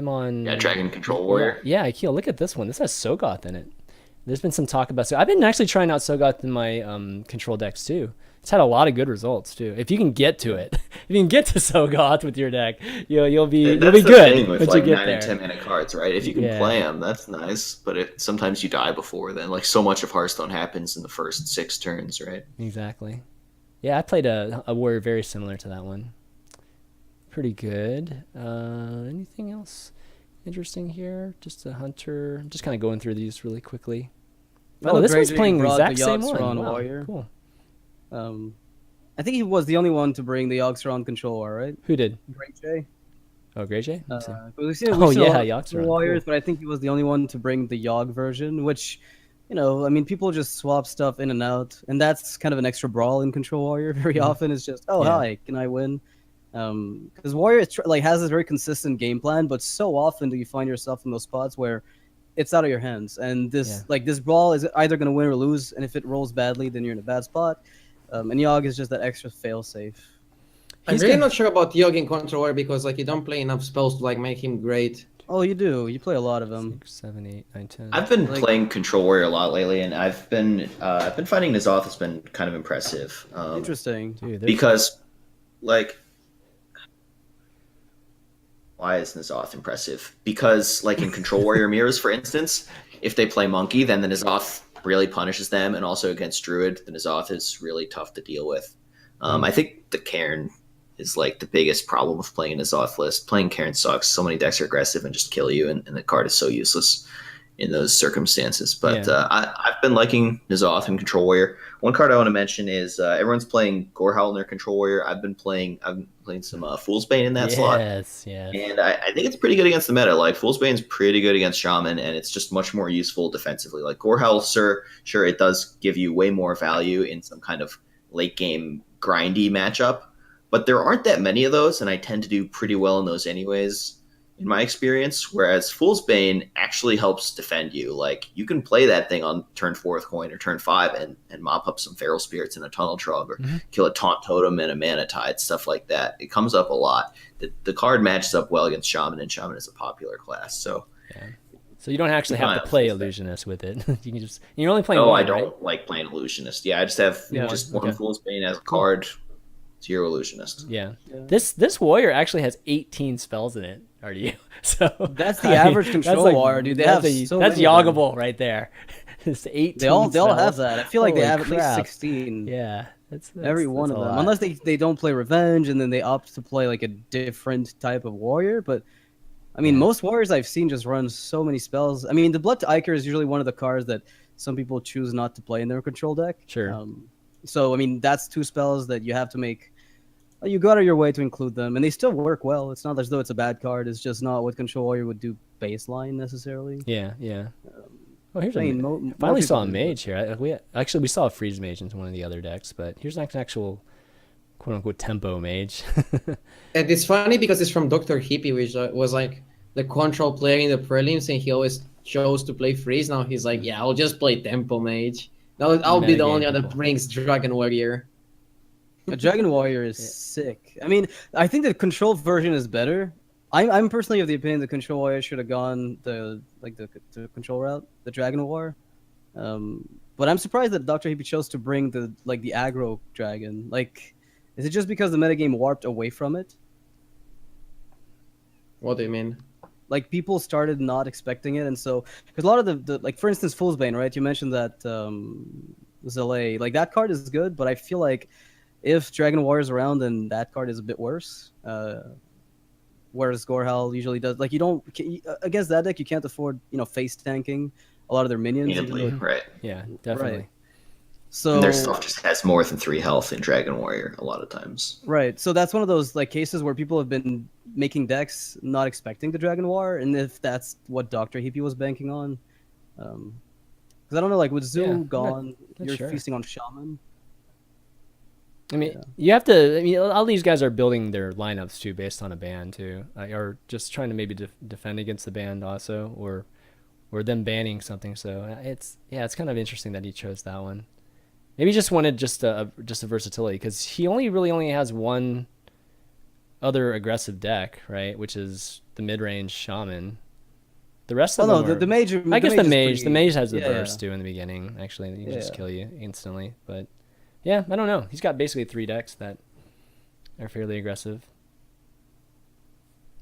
on Dragon Control Warrior. Yeah, Akil, look at this one. This has Sogoth in it. There's been some talk about I've been actually trying out Sogoth in my control decks too. It's had a lot of good results too. If you can get to it, if you can get to Sogoth with your deck, you'll be That's the good. thing with once like you get 9 there. and 10 mana cards, right? If you can play them, that's nice. But sometimes you die before then. Like so much of Hearthstone happens in the first 6 turns, right? Exactly. Yeah, I played a warrior very similar to that one. Pretty good. Anything else interesting here? Just a hunter. Just kind of going through these really quickly. Oh, this one's playing the exact same one. Wow, Warrior. cool. I think he was the only one to bring the Yogg-Saron Control War, right? Who did? Great Jay. Oh, Grey Jay? We've seen a Oh, lot yeah, of Yogg-Saron, Warriors, cool. but I think he was the only one to bring the Yogg version, which, I mean, people just swap stuff in and out, and that's kind of an extra brawl in Control Warrior. Very often, it's just, hi, can I win? Because Warrior has this very consistent game plan, but so often do you find yourself in those spots where it's out of your hands, and this brawl is either going to win or lose, and if it rolls badly, then you're in a bad spot. And Yogg is just that extra fail-safe. I'm really not sure about Yogg in Control Warrior because you don't play enough spells to make him great. Oh, you do. You play a lot of them. 6, 7, 8, 9, 10. I've been playing Control Warrior a lot lately, and I've been finding N'Zoth has been kind of impressive. Interesting. Dude, Because, why is N'Zoth impressive? Because, in Control Warrior mirrors, for instance, if they play Monkey, then the N'Zoth really punishes them, and also against Druid, the N'Zoth is really tough to deal with. I think the Cairn is the biggest problem with playing a N'Zoth list. Playing Cairn sucks. So many decks are aggressive and just kill you, and the card is so useless in those circumstances. But I've been liking N'Zoth and Control Warrior. One card I want to mention is everyone's playing Gorehowl in their Control Warrior. I've been playing some Fool's Bane in that slot. Yes. And I think it's pretty good against the meta. Fool's Bane's pretty good against Shaman, and it's just much more useful defensively. Gorehowl, sure, it does give you way more value in some kind of late game grindy matchup, but there aren't that many of those, and I tend to do pretty well in those anyways, in my experience, whereas Fool's Bane actually helps defend you. You can play that thing on turn 4th coin or turn 5 and mop up some Feral Spirits and a Tunnel Trug, or kill a Taunt Totem and a Mana Tide, stuff like that. It comes up a lot. The card matches up well against Shaman, and Shaman is a popular class, so... Yeah. So you don't actually have to play Illusionist with it. You can you're only playing one, I don't like playing Illusionist. Yeah, I just have one Fool's Bane as a card, 0 Illusionist. Yeah. This warrior actually has 18 spells in it. Already. So that's the average Control Warrior, dude. They have that's yoggable right there. It's 18. They all have that. I feel like they have at least 16. Yeah. That's every one of them. Lot. Unless they don't play Revenge and then they opt to play a different type of warrior, but I mean, most warriors I've seen just run so many spells. I mean, the Blood to Ichor is usually one of the cards that some people choose not to play in their control deck. Sure. So, I mean, that's 2 spells that you have to make. You go out of your way to include them, and they still work well. It's not as though it's a bad card. It's just not what Control Warrior would do baseline necessarily. Yeah. Oh, here's finally saw a mage here. We saw a Freeze Mage in one of the other decks, but here's an actual quote unquote tempo mage. And it's funny because it's from Dr. Hippie, which was like the control player in the prelims, and he always chose to play freeze. Now he's like, yeah, I'll just play tempo mage. Now I'll be the Metagame only one that people. brings Dragon Warrior. A Dragon Warrior is sick. I mean, I think the control version is better. I'm personally of the opinion the control warrior should have gone the control route, the Dragon War. But I'm surprised that Dr. Hippie chose to bring the aggro dragon. Like, is it just because the metagame warped away from it? What do you mean? Like, people started not expecting it, and so because a lot of the like, for instance, Fool's Bane, right? You mentioned that Zalae, like that card is good, but I feel like if Dragon War is around, then that card is a bit worse. Whereas Gorehal usually does, like, you don't against that deck you can't afford face tanking a lot of their minions. even Natively, though- right. Yeah, definitely. Right. So And their stuff just has more than 3 health in Dragon Warrior a lot of times. right, so that's one of those like cases where people have been making decks not expecting the Dragon War, and if that's what Dr. Hippie was banking on, because I don't know, like with Zoo Yeah, I'm not- gone, not you're sure. feasting on Shaman. I mean, you have to. I mean, all these guys are building their lineups too based on a ban too, or just trying to maybe defend against the ban also, or them banning something. So it's kind of interesting that he chose that one. Maybe he just wanted just a versatility because he only has one other aggressive deck, right? Which is the mid-range Shaman. The rest of Oh no, them are, the mage. I guess the is mage. The pretty- mage has the yeah, burst yeah. too in the beginning. Actually, he can just Yeah. kill you instantly. But yeah, I don't know. He's got basically 3 decks that are fairly aggressive.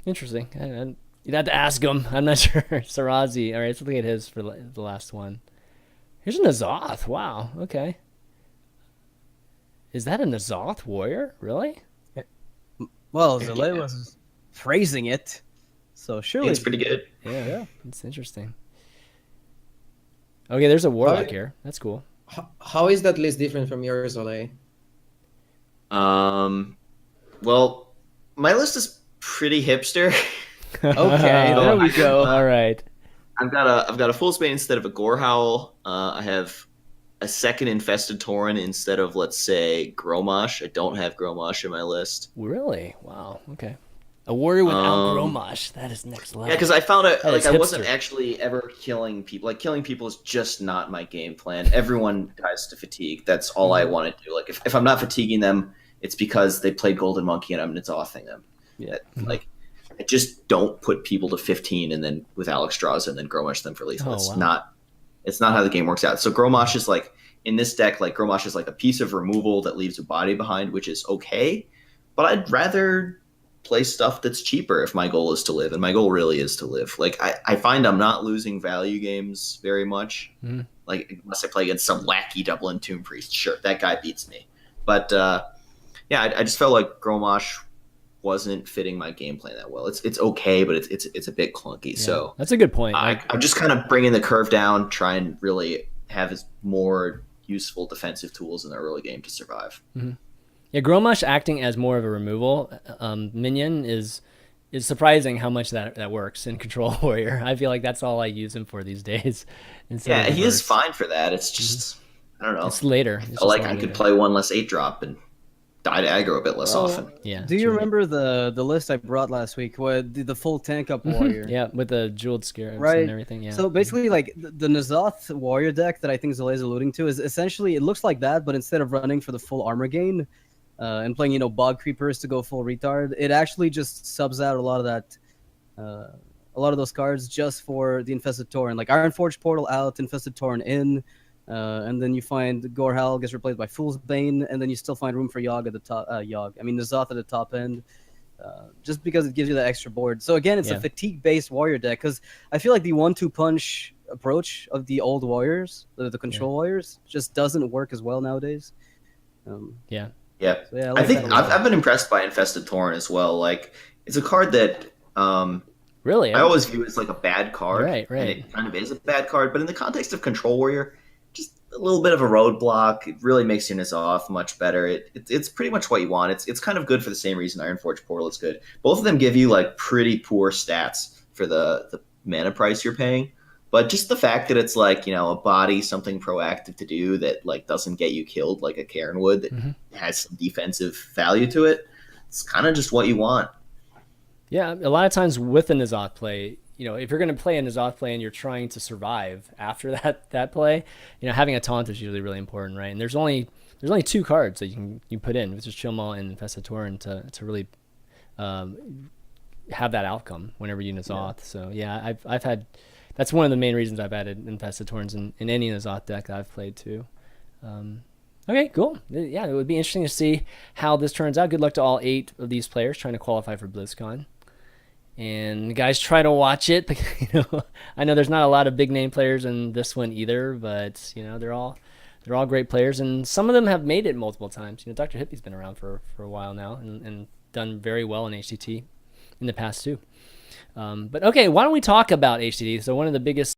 Interesting. You'd have to ask him. I'm not sure. Sarazi. All right, let's look at his for the last one. Here's a Nazoth. Wow. Okay. Is that a Nazoth warrior? Really? Well, Zalae was praising it, so surely It's pretty good. Yeah. It's interesting. Okay, there's a warlock here. That's cool. How is that list different from yours, Zalae? Well, my list is pretty hipster. Okay, there we go. All right. I've got a Fool's Bane instead of a Gorehowl. I have a second Infested Tauren instead of, let's say, Gromosh. I don't have Gromosh in my list. Really? Wow. Okay. A warrior without Gromosh. That is next level. Yeah, because I found it That is like I wasn't hipster. actually ever killing people. Like, killing people is just not my game plan. Everyone dies to fatigue. That's all I want to do. Like, if I'm not fatiguing them, it's because they played Golden Monkey and I'm Nazothing them. Yeah. Like, I just don't put people to 15 and then with Alex draws and then Gromosh them for lethal. Oh, It's wow. not how the game works out. So Gromosh is like, in this deck, like, Gromosh is like a piece of removal that leaves a body behind, which is okay. But I'd rather play stuff that's cheaper if my goal is to live, and my goal really is to live. Like, I find I'm not losing value games very much. Mhm. Like, unless I play against some wacky double Entomb Priest, sure, that guy beats me. But yeah, I just felt like Gromosh wasn't fitting my game plan that well. It's okay, but it's a bit clunky. Yeah. So That's a good point. I'm just kind of bringing the curve down, try and really have as more useful defensive tools in the early game to survive. Yeah, Gromosh acting as more of a removal minion is surprising how much that works in Control Warrior. I feel like that's all I use him for these days. instead Yeah, of he is burst. fine for that. It's just I don't know. It's later. It's I just feel like a I lot could later. play one less 8-drop and die to aggro a bit less Well, often. Yeah. Do you remember the list I brought last week? With the full tank up warrior? Yeah, with the jeweled scarabs Right. and everything. Yeah. So basically, like the Nazoth warrior deck that I think Zalae is alluding to is essentially, it looks like that, but instead of running for the full armor gain and playing bog creepers to go full retard, it actually just subs out a lot of that, a lot of those cards just for the Infested Tauren, like Ironforge Portal out, Infested Tauren in, and then you find Gorehowl gets replaced by Fool's Bane, and then you still find room for Yogg at the top. Nazoth at the top end. Just because it gives you that extra board. So again, it's Yeah. a fatigue-based warrior deck because I feel like the 1-2 punch approach of the old warriors, the control warriors, just doesn't work as well nowadays. yeah. Yeah. So yeah, I like think that a lot. I've been impressed by Infested Tauren as well. Like, it's a card that Really? I always view as like a bad card. Right. And it kind of is a bad card, but in the context of Control Warrior, just a little bit of a roadblock. It really makes your Nazoth much better. It's pretty much what you want. It's kind of good for the same reason Ironforge Portal is good. Both of them give you like pretty poor stats for the mana price you're paying, But just the fact that it's like, a body, something proactive to do that like doesn't get you killed like a Karen would, that has some defensive value to it. It's kind of just what you want. Yeah, a lot of times with a N'Zoth play, if you're going to play a N'Zoth play and you're trying to survive after that play, having a taunt is usually really important, right? And there's only 2 cards that you put in, which is Chilmaw and Infestatorin to really have that outcome whenever you N'Zoth. Yeah. So yeah, I've had, that's one of the main reasons I've added Infestatorns in any N'Zoth deck that I've played too. Okay, cool. Yeah, it would be interesting to see how this turns out. Good luck to all 8 of these players trying to qualify for BlizzCon. And guys, try to watch it. I know there's not a lot of big name players in this one either, but they're all great players, and some of them have made it multiple times. Dr. Hippie's been around for a while now and done very well in HCT in the past too. But okay, why don't we talk about HCT? So one of the biggest